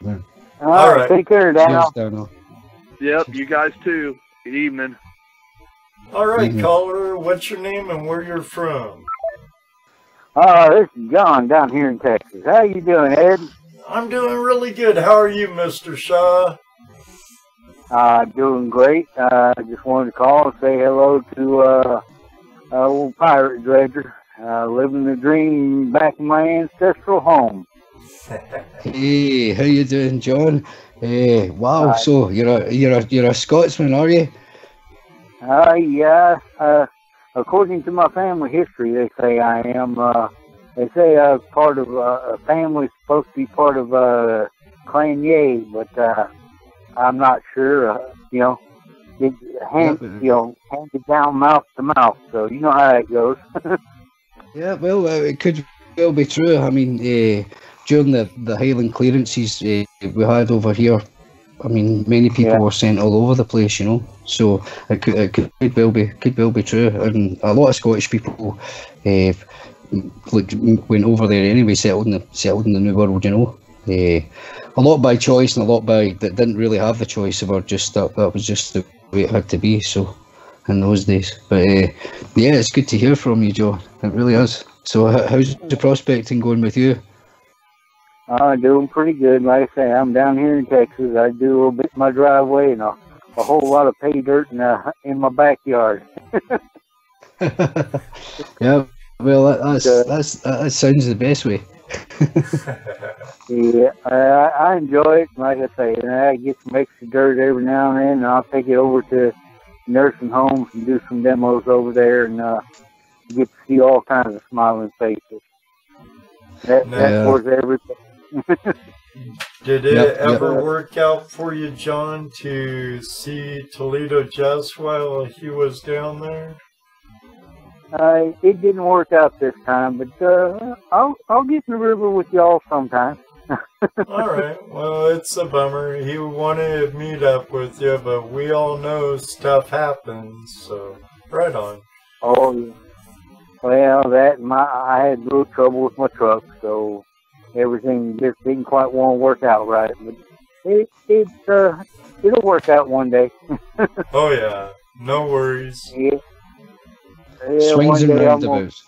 Yeah. All right. Take care, Dano. Yep, you guys too. Good evening. All right, caller. What's your name and where you're from? This is John down here in Texas. How you doing, Ed? I'm doing really good. How are you, Mr. Shaw? Doing great. I just wanted to call and say hello to old Pirate Dredger. Living the dream back in my ancestral home. Hey, how you doing, John? Hey, wow. So you're a Scotsman, are you? Yeah. according to my family history, they say I am. They say I was part of a family supposed to be part of Clan Ye, but I'm not sure. It handed down mouth to mouth, so you know how it goes. Yeah, well, it could well be true. I mean, during the Highland clearances we had over here, I mean, many people were sent all over the place, So it could well be true, and a lot of Scottish people went over there anyway, settled in the New World, A lot by choice and a lot by that didn't really have the choice, or just that was just the way it had to be. So in those days, but yeah, it's good to hear from you, Joe. It really is. So how's the prospecting going with you? Doing pretty good. Like I say, I'm down here in Texas. I do a little bit in my driveway and a whole lot of pay dirt in my backyard. Yeah, well, that sounds the best way. Yeah, I enjoy it. Like I say, and I get some extra dirt every now and then, and I'll take it over to nursing homes and do some demos over there, and get to see all kinds of smiling faces. That's worth everything. Did it ever work out for you, John, to see ToledoJess while he was down there? It didn't work out this time, but I'll get in the river with y'all sometime. All right. Well, it's a bummer. He wanted to meet up with you, but we all know stuff happens. So right on. Oh, yeah. Well, I had a little trouble with my truck, so everything just didn't quite want to work out right. But it'll work out one day. Oh yeah, no worries. Yeah. Swings and roundabouts.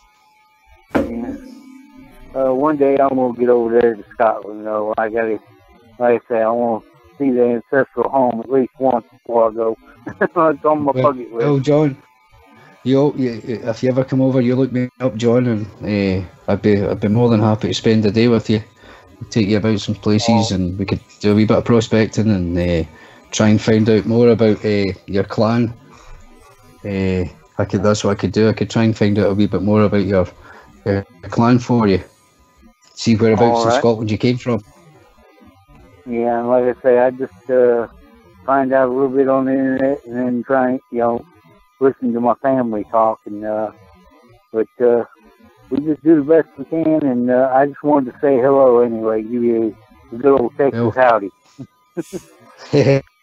One day I'm gonna get over there to Scotland. I gotta, like I say, I want to see the ancestral home at least once before I go. It's on my bucket list. Well, John, if you ever come over, you look me up, John, and I'd be more than happy to spend the day with you. Take you about some places, and we could do a wee bit of prospecting and try and find out more about your clan. That's what I could do. I could try and find out a wee bit more about your clan for you. See whereabouts in Scotland you came from. Yeah, and like I say, I just find out a little bit on the internet and then try, listen to my family talk. And but we just do the best we can. And I just wanted to say hello anyway. Give you a good old Texas howdy.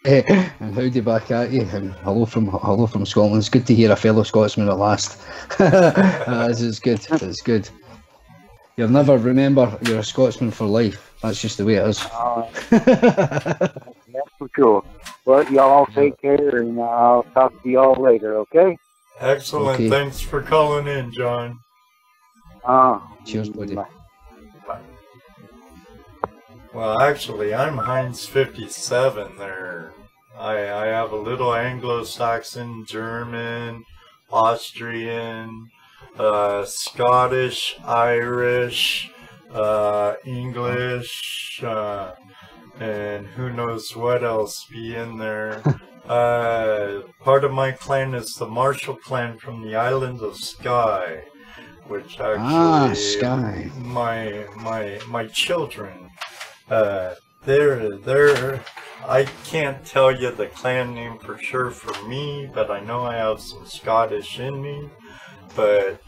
And howdy back at you, and hello from Scotland. It's good to hear a fellow Scotsman at last. It's good. It's good. You'll never remember you're a Scotsman for life. That's just the way it is. That's for sure. Well, y'all take care, and I'll talk to y'all later. Okay? Excellent. Okay. Thanks for calling in, John. Cheers, buddy. Bye. Well, actually, I'm Heinz 57 there. I have a little Anglo-Saxon, German, Austrian, Scottish, Irish, English, and who knows what else be in there. Part of my clan is the Marshall clan from the island of Skye, which actually Skye. My children. I can't tell you the clan name for sure for me, but I know I have some Scottish in me. But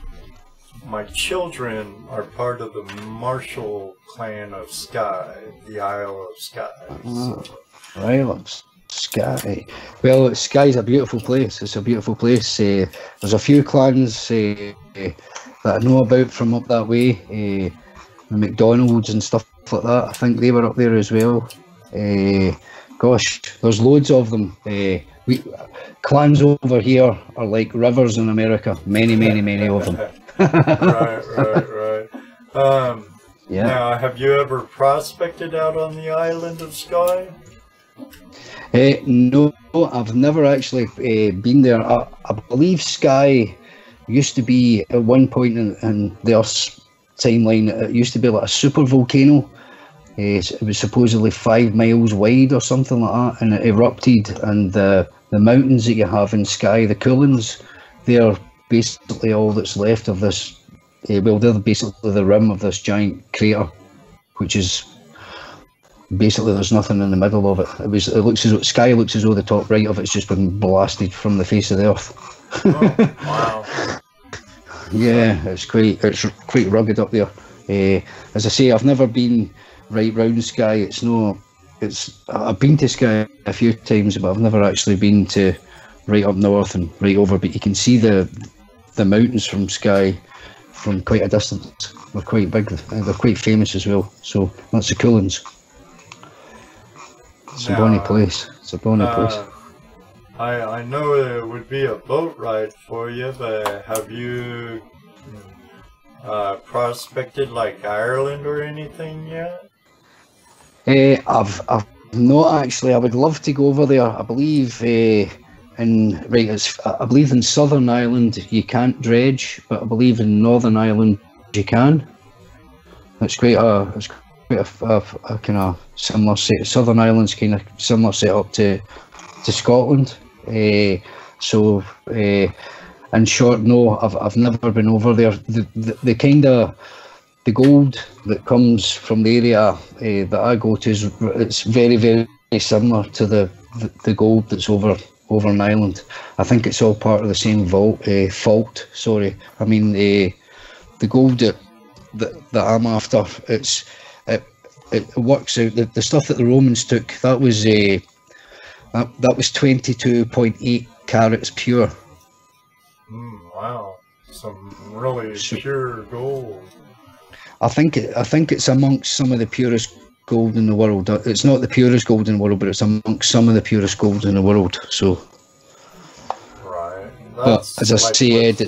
my children are part of the Marshall clan of Skye, the Isle of Skye. Isle of Skye. Well, Skye's a beautiful place. It's a beautiful place. There's a few clans that I know about from up that way. The McDonald's and stuff like that. I think they were up there as well. Gosh, there's loads of them. Clans over here are like rivers in America. Many of them. Right. Now, have you ever prospected out on the island of Skye? No, I've never actually been there. I believe Skye used to be at one point in their timeline. It used to be like a super volcano. It was supposedly 5 miles wide or something like that, and it erupted. And the mountains that you have in Skye, the Coolins, they're basically all that's left of this. Well, they're basically the rim of this giant crater, which is basically there's nothing in the middle of it. It looks as though sky looks as though the top right of it's just been blasted from the face of the earth. Oh, wow. Yeah, it's quite rugged up there. As I say, I've never been right round Skye. I've been to Skye a few times, but I've never actually been to right up north and right over. But you can see the mountains from Skye from quite a distance. They're quite big. They're quite famous as well. So that's the cool ones. It's a bonny place. It's a bonny place. I know it would be a boat ride for you, but have you prospected like Ireland or anything yet? I've not actually. I would love to go over there. I believe I believe in Southern Ireland you can't dredge, but I believe in Northern Ireland you can. It's quite a kind of similar set. Southern Ireland's kind of similar setup to Scotland. So in short, no, I've never been over there. The kind of the gold that comes from the area that I go to it's very, very similar to the gold that's over in Ireland. I think it's all part of the same fault. Sorry, I mean the gold that I'm after. It works out. The stuff that the Romans took, that was 22.8 carats pure. Wow, some really pure gold. I think it's amongst some of the purest gold in the world. It's not the purest gold in the world, but it's amongst some of the purest gold in the world. So, right. But as I said,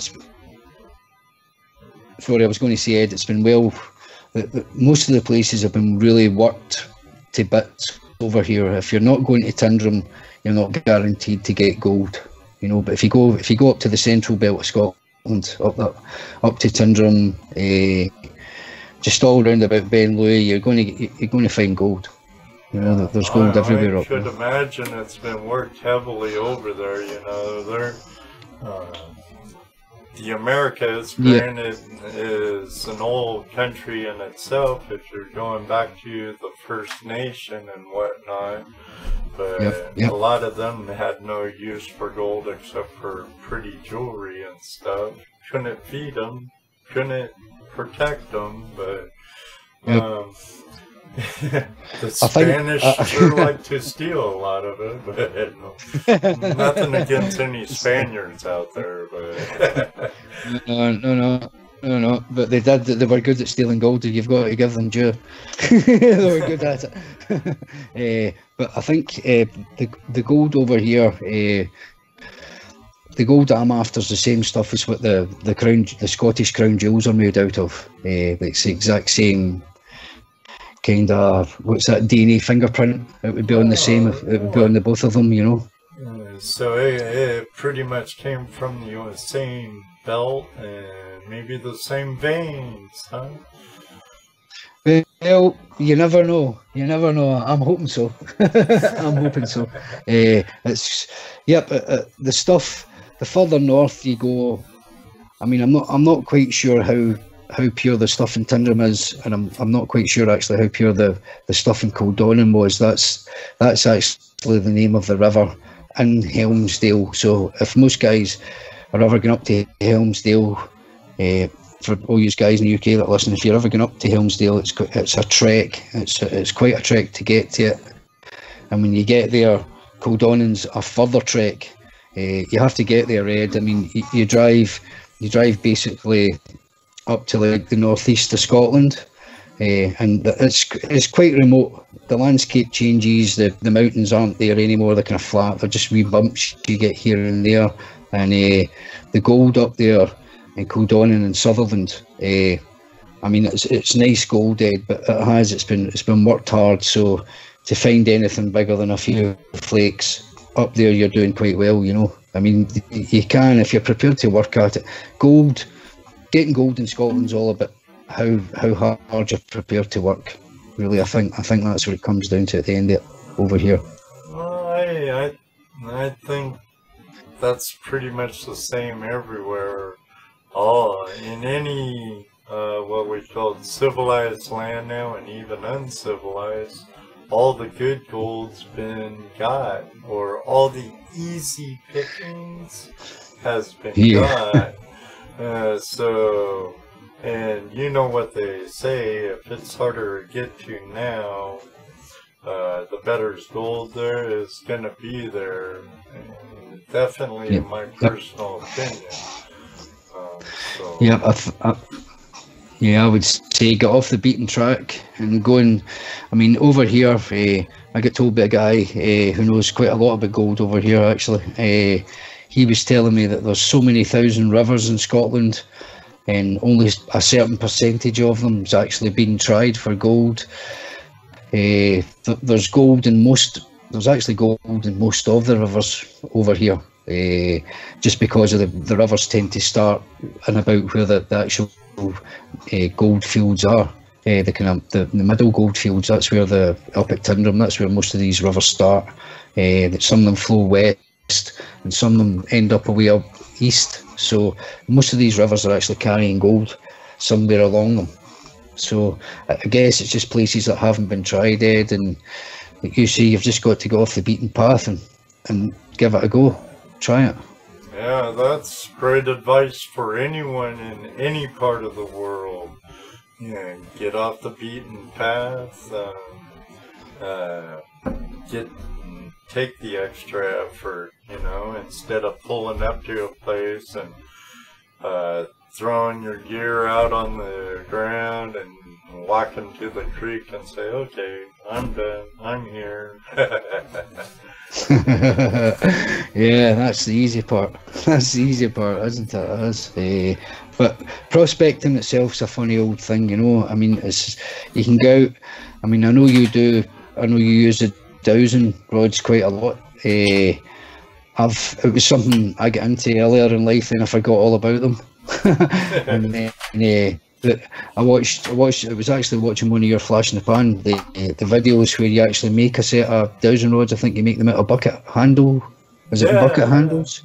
I was going to say, Ed, it's been most of the places have been really worked to bits over here. If you're not going to Tyndrum, you're not guaranteed to get gold. But if you go up to the central belt of Scotland, up to Tyndrum, just all round about Ben Louis, you're going to find gold. There's gold everywhere up there. I could imagine it's been worked heavily over there. The Americas, granted, is an old country in itself if you're going back to the First Nation and whatnot. But a lot of them had no use for gold except for pretty jewelry and stuff. Couldn't feed them, couldn't protect them, but the Spanish sure like to steal a lot of it, but nothing against any Spaniards out there. But no. But they did. They were good at stealing gold. You've got to give them due. They were good at it. But I think the gold over here, the gold I'm after is the same stuff as what the Scottish crown jewels are made out of. It's the exact same kind of, what's that, DNA fingerprint. It would be on the same. It would be on the both of them, So it pretty much came from the same belt and maybe the same veins, huh? Well, you never know. I'm hoping so. I'm hoping so. The stuff. The further north you go, I mean, I'm not quite sure how pure the stuff in Tyndrum is, and I'm not quite sure actually how pure the stuff in Kildonan was. That's actually the name of the river in Helmsdale. So if most guys are ever going up to Helmsdale, for all you guys in the UK that listen, if you're ever going up to Helmsdale, it's a trek. It's quite a trek to get to it, and when you get there, Kildonan's a further trek. You have to get there, Ed. I mean, you drive basically up to like the northeast of Scotland, and it's quite remote. The landscape changes. The mountains aren't there anymore. They're kind of flat. They're just wee bumps you get here and there. And the gold up there in Kildonan and Sutherland, I mean, it's nice gold, Ed, but it's been worked hard. So to find anything bigger than a few flakes up there, you're doing quite well, I mean, you can, if you're prepared to work at it. Getting gold in Scotland's all about how hard you're prepared to work. Really, I think that's what it comes down to at the end of it over here. Well, I think that's pretty much the same everywhere. In any what we call civilized land now, and even uncivilized, all the good gold's been got, or all the easy pickings has been got. So, and you know what they say, if it's harder to get to now, the better's gold there is going to be there. And definitely in my personal opinion. I would say get off the beaten track and going. I mean, over here, I get told by a guy who knows quite a lot about gold over here, actually. He was telling me that there's so many thousand rivers in Scotland, and only a certain percentage of them is actually being tried for gold. There's gold in most. There's actually gold in most of the rivers over here. Just because of the rivers tend to start and about where the actual gold fields are. The middle gold fields, that's where up at Tyndrum, that's where most of these rivers start. Some of them flow west and some of them end up away up east. So most of these rivers are actually carrying gold somewhere along them. So I guess it's just places that haven't been tried, Ed, and like you say, you've just got to go off the beaten path and give it a go. Try it. Yeah, that's great advice for anyone in any part of the world. Yeah, get off the beaten path. Take the extra effort, instead of pulling up to a place and throwing your gear out on the ground and walking to the creek and say, okay, I'm done, I'm here. Yeah, that's the easy part. That's the easy part, isn't it? It is. But prospecting itself's a funny old thing, I mean, you can go out. I mean, I know you do. I know you use the dowsing rods quite a lot. It was something I got into earlier in life, and I forgot all about them. And then I watched. It was actually watching one of your Flash in the Pan, the videos where you actually make a set of dowsing rods. I think you make them out of bucket handle. Is it bucket handles?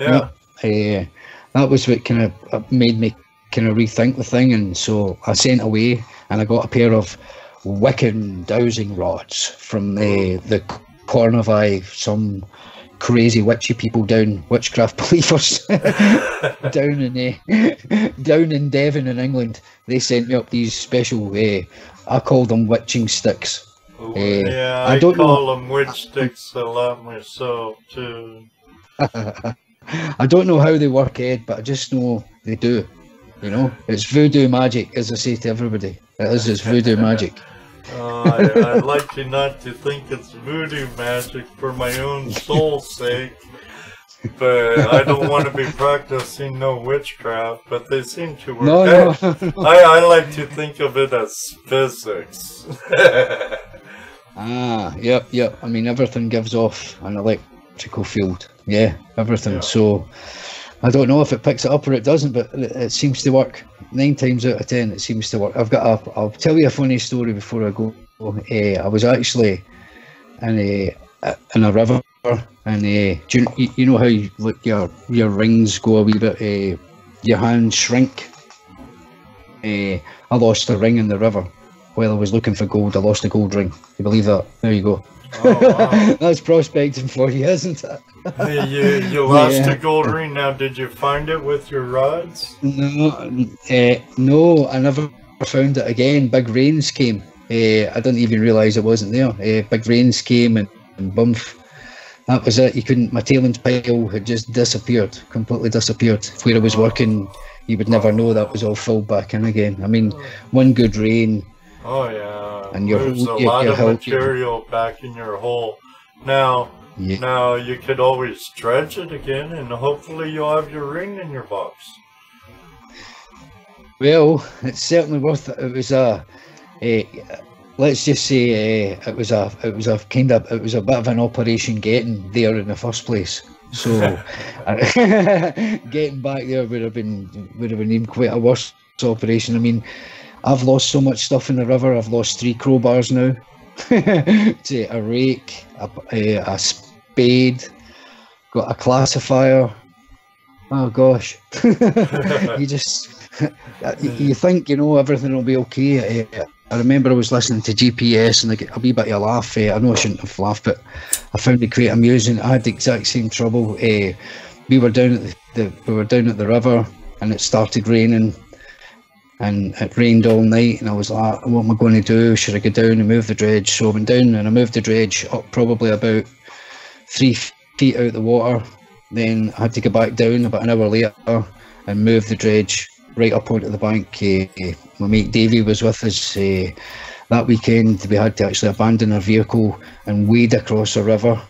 Yeah. That was what kind of made me kind of rethink the thing, and so I sent away and I got a pair of Wiccan dowsing rods from the Cornavai, some crazy witchy people down, witchcraft believers down in Devon in England. They sent me up these special, I call them witching sticks. Yeah, I call them witch sticks a lot myself too. I don't know how they work, Ed, but I just know they do. It's voodoo magic, as I say to everybody. It's voodoo magic. I'd like you not to think it's voodoo magic for my own soul's sake, but I don't want to be practicing no witchcraft, but they seem to work. No. I like to think of it as physics. Yep. I mean, everything gives off an electrical field. Yeah, everything. Yeah. So I don't know if it picks it up or it doesn't, but it seems to work. 9 times out of 10, it seems to work. I'll tell you a funny story before I go. I was actually in a river, and you know how your rings go a wee bit, your hands shrink. I lost a ring in the river while I was looking for gold. I lost a gold ring. You believe that? There you go. Oh, wow. That's prospecting for you, isn't it? You lost a gold ring. Now, did you find it with your rods? No, I never found it again. Big rains came. I didn't even realise it wasn't there. Big rains came and bump. That was it. You couldn't. My tailings pile had just disappeared, completely disappeared. Where I was working, you would never know that was all filled back in again. I mean, one good rain. Oh yeah. And there's a lot of material back in your hole. Now you could always dredge it again, and hopefully you'll have your ring in your box. Well, it's certainly worth it. It was let's just say it was a bit of an operation getting there in the first place. So getting back there would have been even quite a worse operation. I mean, I've lost so much stuff in the river. I've lost 3 crowbars now, to a rake, a spade, got a classifier. Oh gosh, you just you think you know everything will be okay. I remember I was listening to GPS and I get a wee bit of a laugh. I know I shouldn't have laughed, but I found it quite amusing. I had the exact same trouble. We were down at the river and it started raining, and it rained all night. And I was like, "What am I going to do? Should I go down and move the dredge?" So I went down and I moved the dredge up probably about 3 feet out of the water. Then I had to go back down about an hour later and move the dredge right up onto the bank. My mate Davey was with us that weekend. We had to actually abandon our vehicle and wade across a river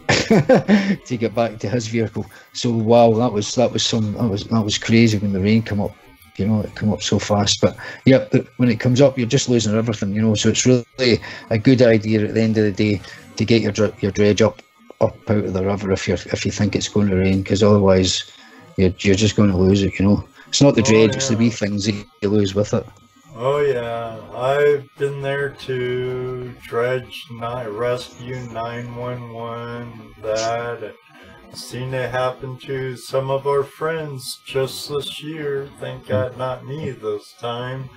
to get back to his vehicle. So wow, that was crazy when the rain came up. You know, it came up so fast. But yeah, when it comes up, you're just losing everything. You know, so it's really a good idea at the end of the day to get your dredge up out of the river if you think it's going to rain, because otherwise you're just going to lose it. You know, it's not the dredge, it's the wee things that you lose with it. Oh yeah, I've been there to dredge rescue 911, that, seen it happen to some of our friends just this year. Thank God not me this time.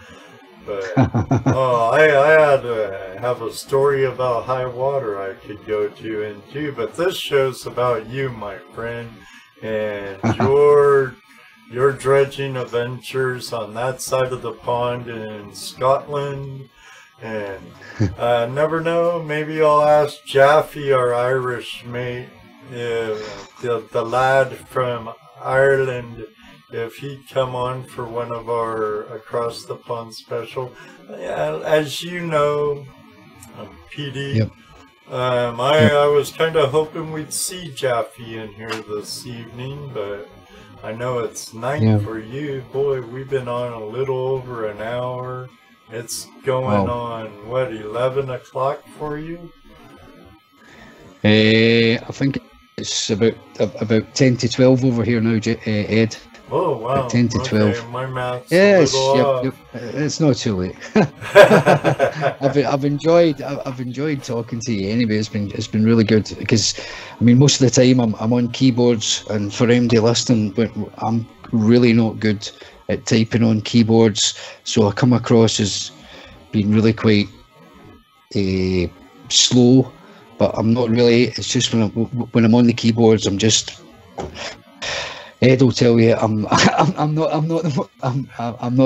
But I had to have a story about high water I could go to and do, but this show's about you, my friend, and your dredging adventures on that side of the pond in Scotland. And never know, maybe I'll ask Jaffe, our Irish mate, the lad from Ireland, if he'd come on for one of our Across the Pond special. As you know, PD, yep. I was kind of hoping we'd see Jaffe in here this evening, but I know it's night for you. Boy, we've been on a little over an hour. It's going on, what, 11 o'clock for you? I think it's about 10 to 12 over here now, Ed. Oh wow! 10 to 12. My math's yes, a little yep. It's not too late. I've enjoyed talking to you anyway. It's been really good, because I mean most of the time I'm on keyboards, and for MD listening, but I'm really not good at typing on keyboards, so I come across as being really quite slow. But I'm not really. It's just when I'm on the keyboards, I'm just. Ed will tell you I'm not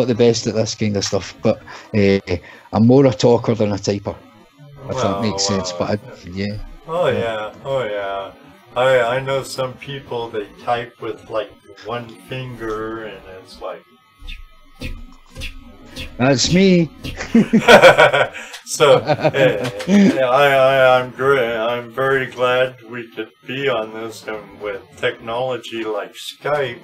the best at this kind of stuff, but I'm more a talker than a typer, if that makes sense. But Oh yeah. I know some people, they type with like one finger, and it's like. That's me. So I'm great. I'm very glad we could be on this, and with technology like Skype,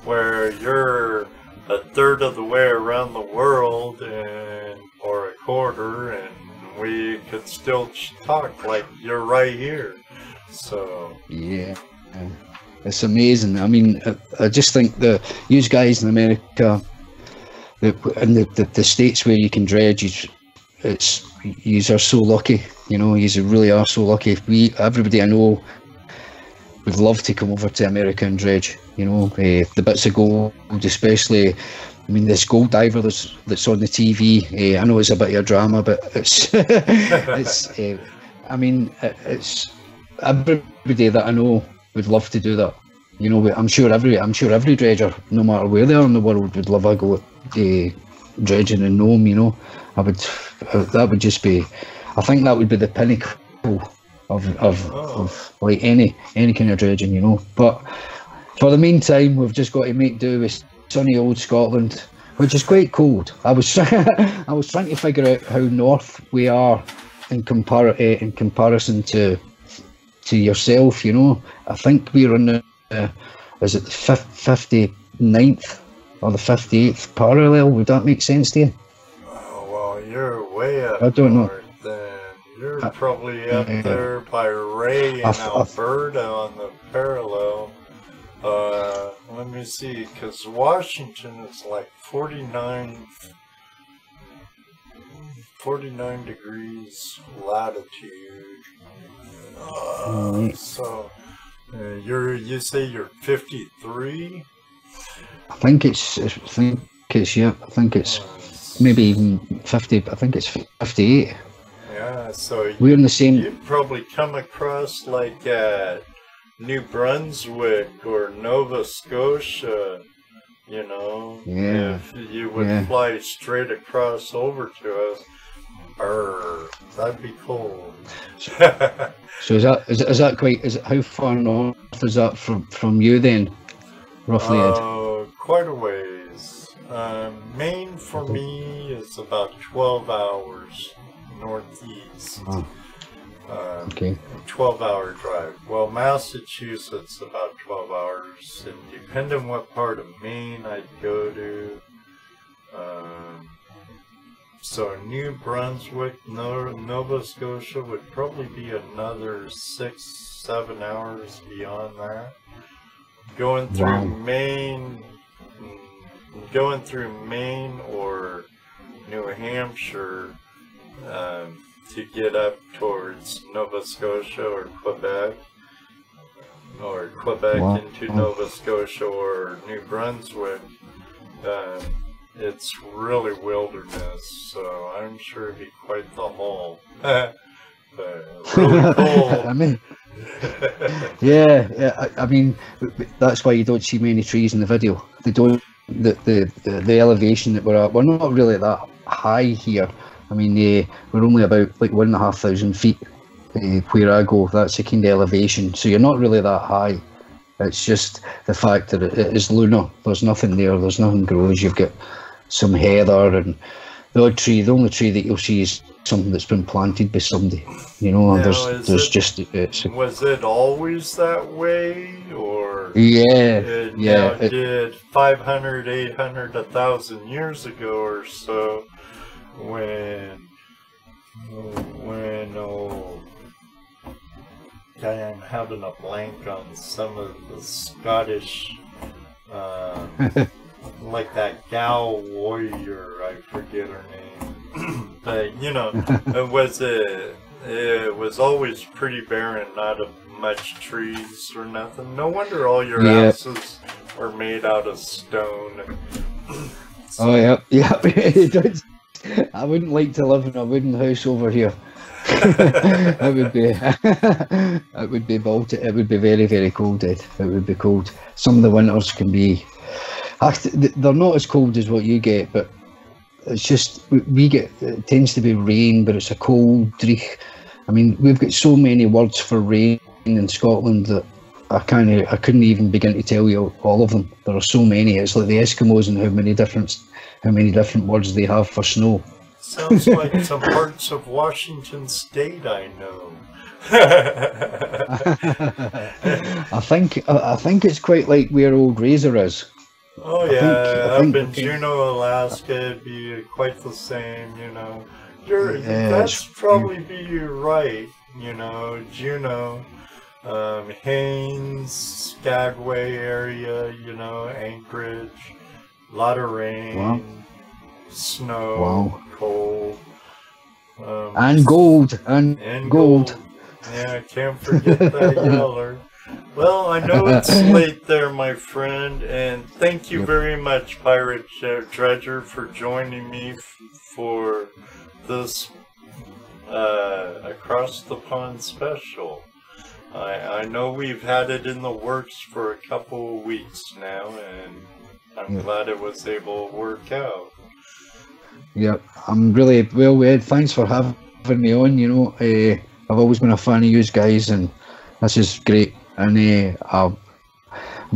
where you're a third of the way around the world, or a quarter, and we could still talk like you're right here. So yeah, it's amazing. I mean, I just think you guys in America. In the states where you can dredge, you are so lucky. You know, you really are so lucky. Everybody I know would love to come over to America and dredge. You know, the bits of gold, especially. I mean, this gold diver that's on the TV. I know it's a bit of a drama, but it's I mean, it's everybody that I know would love to do that. You know, I'm sure every dredger, no matter where they are in the world, would love a go at dredging in Nome. You know, that would just be. I think that would be the pinnacle of like any kind of dredging. You know, but for the meantime, we've just got to make do with sunny old Scotland, which is quite cold. I was trying to figure out how north we are in comparison to yourself. You know, I think we're in the is it the 59th or the 58th parallel? Would that make sense to you? Oh, well, you're way up. I don't know. Then you're probably up there by Ray in Alberta on the parallel. Let me see, because Washington is like 49 degrees latitude. So You say you're 53? I think it's maybe even 50. I think it's 58. Yeah, so we're in the same. You'd probably come across like New Brunswick or Nova Scotia, you know. Yeah. If you would fly straight across over to us, that'd be cool. So is that quite? How far north is that from you then, roughly? Quite a ways. Maine for me is about 12 hours northeast. Oh. Okay. 12-hour drive. Well, Massachusetts about 12 hours, and depending on what part of Maine I'd go to. So New Brunswick, Nova Scotia would probably be another 6-7 hours beyond that. Going through Maine or New Hampshire to get up towards Nova Scotia or Quebec into Nova Scotia or New Brunswick, it's really wilderness, so I'm sure it'd be quite the haul. But really cool. I mean, yeah. I mean, that's why you don't see many trees in the video. They don't. The elevation that we're at, we're not really that high here. I mean, we're only about like 1,500 feet where I go. That's the kind of elevation. So you're not really that high. It's just the fact that it is lunar. There's nothing there. There's nothing grows. You've got some heather and the only tree that you'll see is something that's been planted by somebody. You know, now, was it always that way, or did 500, 800, 1,000 years ago or so, when I'm having a blank on some of the Scottish, like that gal warrior, I forget her name, but you know, it was always pretty barren, not much trees or nothing. No wonder all your houses are made out of stone. Oh yeah. I wouldn't like to live in a wooden house over here. It would be bolted. It would be very, very cold. It would be cold. Some of the winters can be. They're not as cold as what you get, but it's just we get. It tends to be rain, but it's a cold dreich. I mean, we've got so many words for rain in Scotland that I couldn't even begin to tell you all of them. There are so many. It's like the Eskimos and how many different words they have for snow. Sounds like some parts of Washington State I know. I think it's quite like where Old Razor is. Oh yeah, up in Juneau, Alaska, it'd be quite the same. You know, that's probably be right. You know, Juneau, Haines, Skagway area. You know, Anchorage, a lot of rain, snow, cold, and gold, and gold. Yeah, I can't forget that yeller. Well, I know it's late there, my friend, and thank you very much, Pirate Dredger, for joining me for this Across the Pond special. I know we've had it in the works for a couple of weeks now, and I'm glad it was able to work out. Yep, I'm really well, Ed. Thanks for having me on. You know, I've always been a fan of you guys, and this is great. And I'm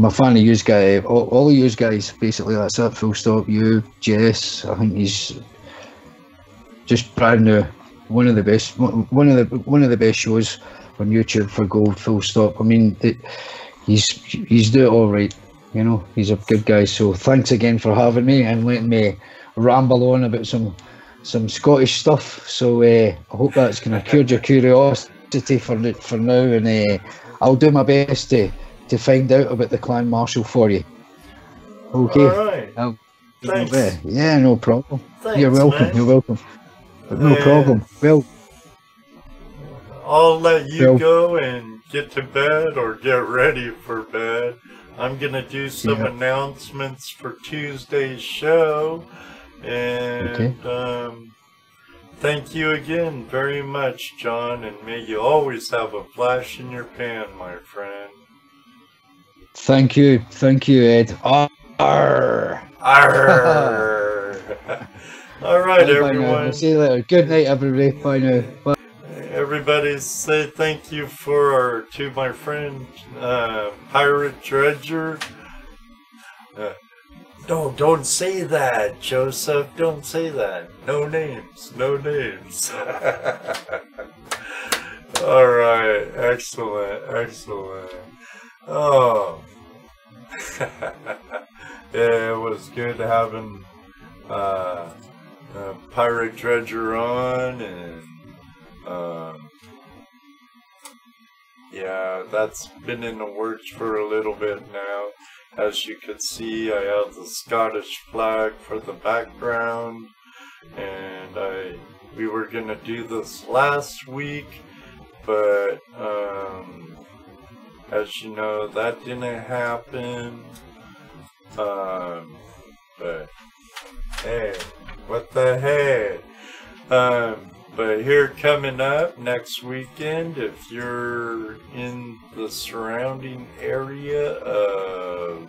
a fan of you guys, all of you guys. Basically, that's it. Full stop. You, Jess. I think he's just brand new. One of the best. One of the best shows on YouTube for gold. Full stop. I mean, he's doing it all right. You know, he's a good guy. So thanks again for having me and letting me ramble on about some Scottish stuff. So I hope that's kind of cured your curiosity for now, and I'll do my best to find out about the Clan Marshal for you. Okay. All right. Thanks. Yeah, no problem. Thanks, You're welcome. Man. You're welcome. But no problem. Well, I'll let you go and get to bed or get ready for bed. I'm gonna do some announcements for Tuesday's show, and thank you again very much, John, and may you always have a flash in your pan, my friend. Thank you, Ed. Arr. Arr. All right, everyone. We'll see you later. Good night, everybody. Bye now. Bye. Everybody say thank you to my friend Pirate Dredger. No, don't say that, Joseph. Don't say that. No names. No names. All right. Excellent. Excellent. Oh. Yeah, it was good having Pirate Dredger on, and yeah, that's been in the works for a little bit now. As you can see, I have the Scottish flag for the background, and we were gonna do this last week, but as you know, that didn't happen. But hey, what the heck? But here coming up next weekend, if you're in the surrounding area of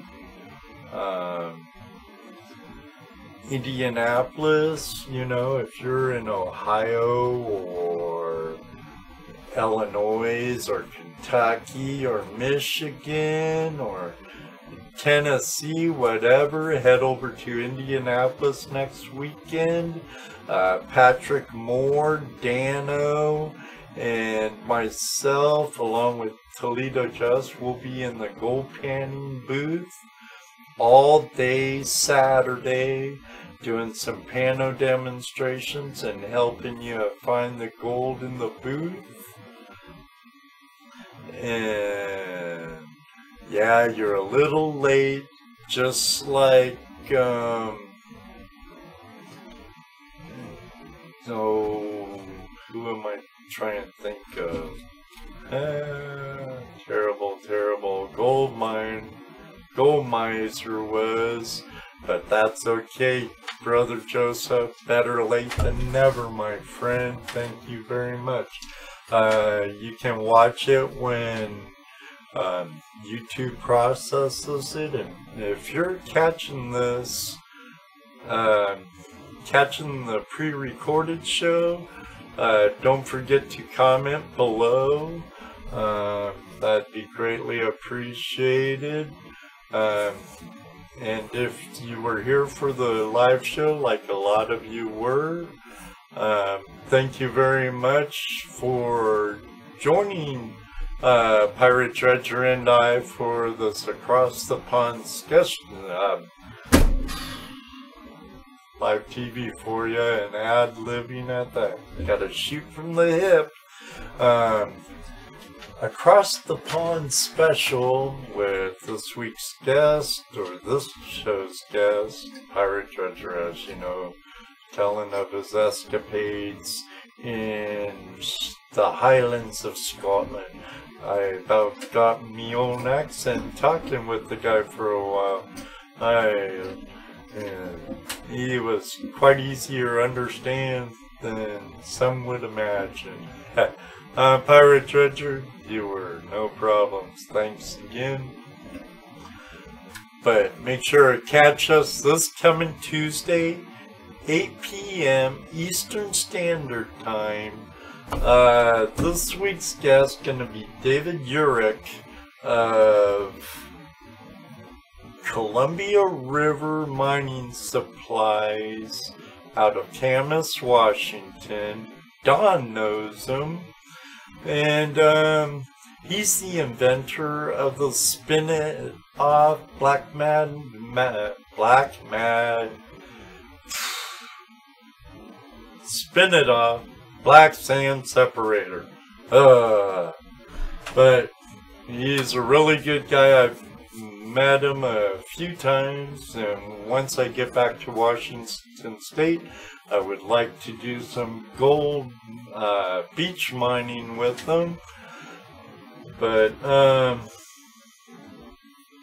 Indianapolis, you know, if you're in Ohio or Illinois or Kentucky or Michigan or Tennessee, whatever, head over to Indianapolis next weekend. Patrick Moore, Dano, and myself, along with ToledoJess, will be in the gold panning booth all day Saturday, doing some pano demonstrations and helping you find the gold in the booth. And yeah, you're a little late, just like so who am I trying to think of? Terrible Gold Miser was, but that's okay, Brother Joseph. Better late than never, my friend. Thank you very much. You can watch it when YouTube processes it, and if you're catching this, catching the pre-recorded show, don't forget to comment below. That'd be greatly appreciated. And if you were here for the live show, like a lot of you were, thank you very much for joining Pirate Dredger and I for this Across the Pond sketch live TV for you, and ad-libbing at that. Gotta shoot from the hip. Across the Pond special with this week's guest, or this show's guest, Pirate Dredger, as you know, telling of his escapades in the Highlands of Scotland. I about got me own accent talking with the guy for a while. He was quite easier to understand than some would imagine. Pirate Dredger, you were no problems. Thanks again. But make sure to catch us this coming Tuesday, 8 p.m. Eastern Standard Time. This week's guest gonna be David Urick of Columbia River Mining Supplies out of Camas, Washington. Don knows him. And he's the inventor of the Spin It Off Black Sand Separator. But he's a really good guy. I've met him a few times, and once I get back to Washington State, I would like to do some gold beach mining with them. But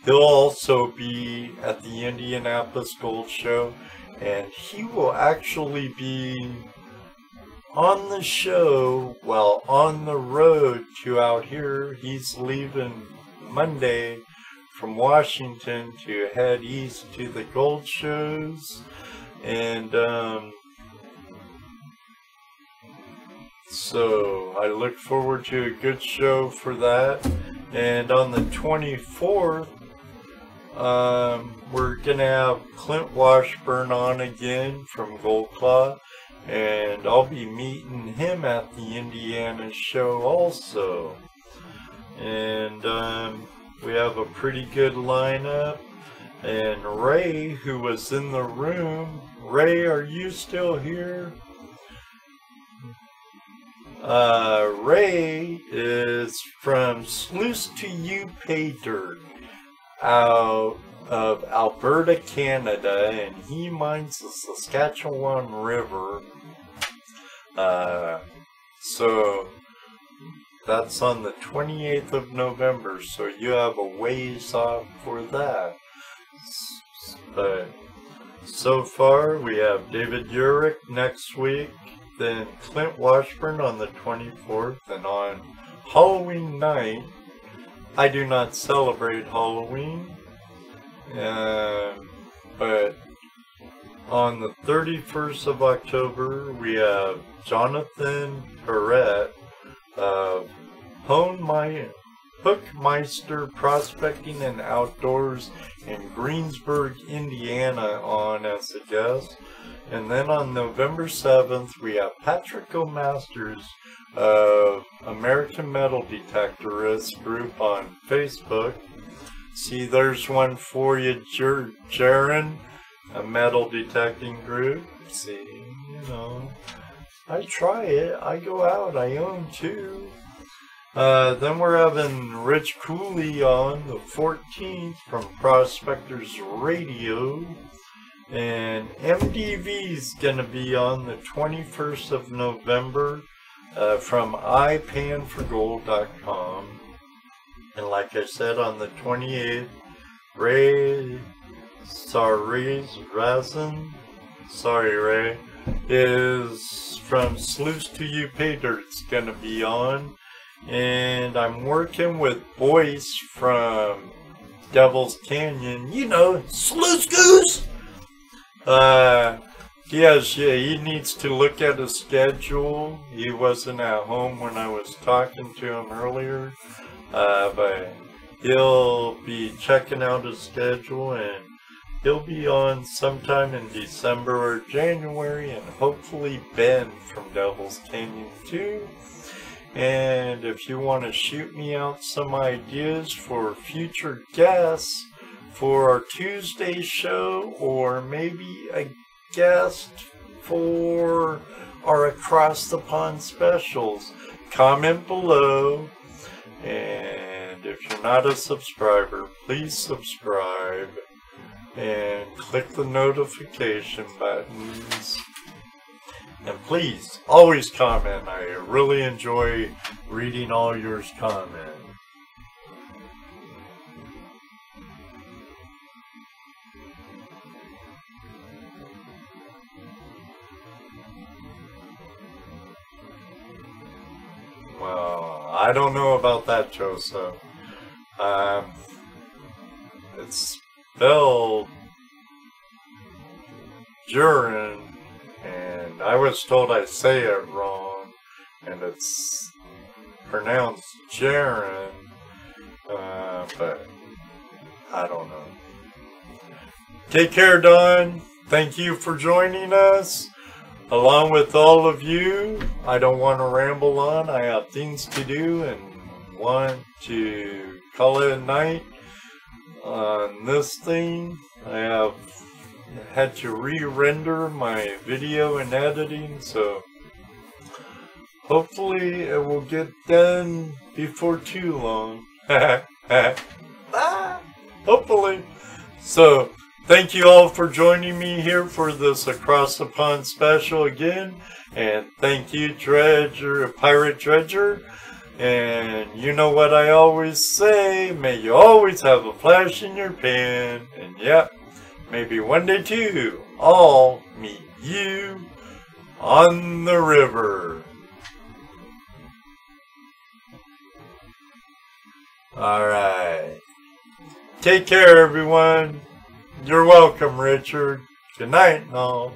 he'll also be at the Indianapolis Gold Show, and he will actually be on the show while on the road to out here. He's leaving Monday from Washington to head east to the gold shows, and so I look forward to a good show for that. And on the 24th, we're gonna have Klint Washburn on again from Gold Claw, and I'll be meeting him at the Indiana show also. And we have a pretty good lineup. And Ray, who was in the room, Ray, are you still here? Ray is from Sluice to You Pay Dirt out of Alberta, Canada, and he mines the Saskatchewan River. So that's on the 28th of November, so you have a ways off for that. But so far we have David Urick next week, then Klint Washburn on the 24th, and on Halloween night, I do not celebrate Halloween, but on the 31st of October, we have Jonathon Parrett of Hookmyster Prospecting and Outdoors in Greensburg, Indiana on as a guest. And then on November 7th, we have Patrick O'Masters of American Metal Detectorists group on Facebook. See, there's one for you, Jaron, a metal detecting group. See, you know, I try it. I go out. I own two. Then we're having Rich Cooley on the 14th from Prospectors Radio. And MDV's going to be on the 21st of November from ipanforgold.com. And like I said, on the 28th, Ray is from Sluice to You Pay Dirt's going to be on. And I'm working with Boyce from Devil's Canyon. You know, Sluice Goose! He needs to look at his schedule. He wasn't at home when I was talking to him earlier, but he'll be checking out his schedule, and he'll be on sometime in December or January, and hopefully Ben from Devil's Canyon too. And if you want to shoot me out some ideas for future guests for our Tuesday show, or maybe a guest for our Across the Pond specials, comment below. And if you're not a subscriber, please subscribe and click the notification buttons. And please always comment. I really enjoy reading all yours comment. Well, I don't know about that, Joseph. It's spelled Jurin, and I was told I say it wrong, and it's pronounced Jaren, but I don't know. Take care, Don. Thank you for joining us. Along with all of you, I don't want to ramble on. I have things to do and want to call it a night on this thing. I have had to re-render my video and editing, so hopefully it will get done before too long. Hopefully. So, thank you all for joining me here for this Across the Pond special again. And thank you, Dredger, Pirate Dredger. And you know what I always say, may you always have a flash in your pan. And yep, maybe one day too, I'll meet you on the river. Alright. Take care, everyone. You're welcome, Richard. Good night and all.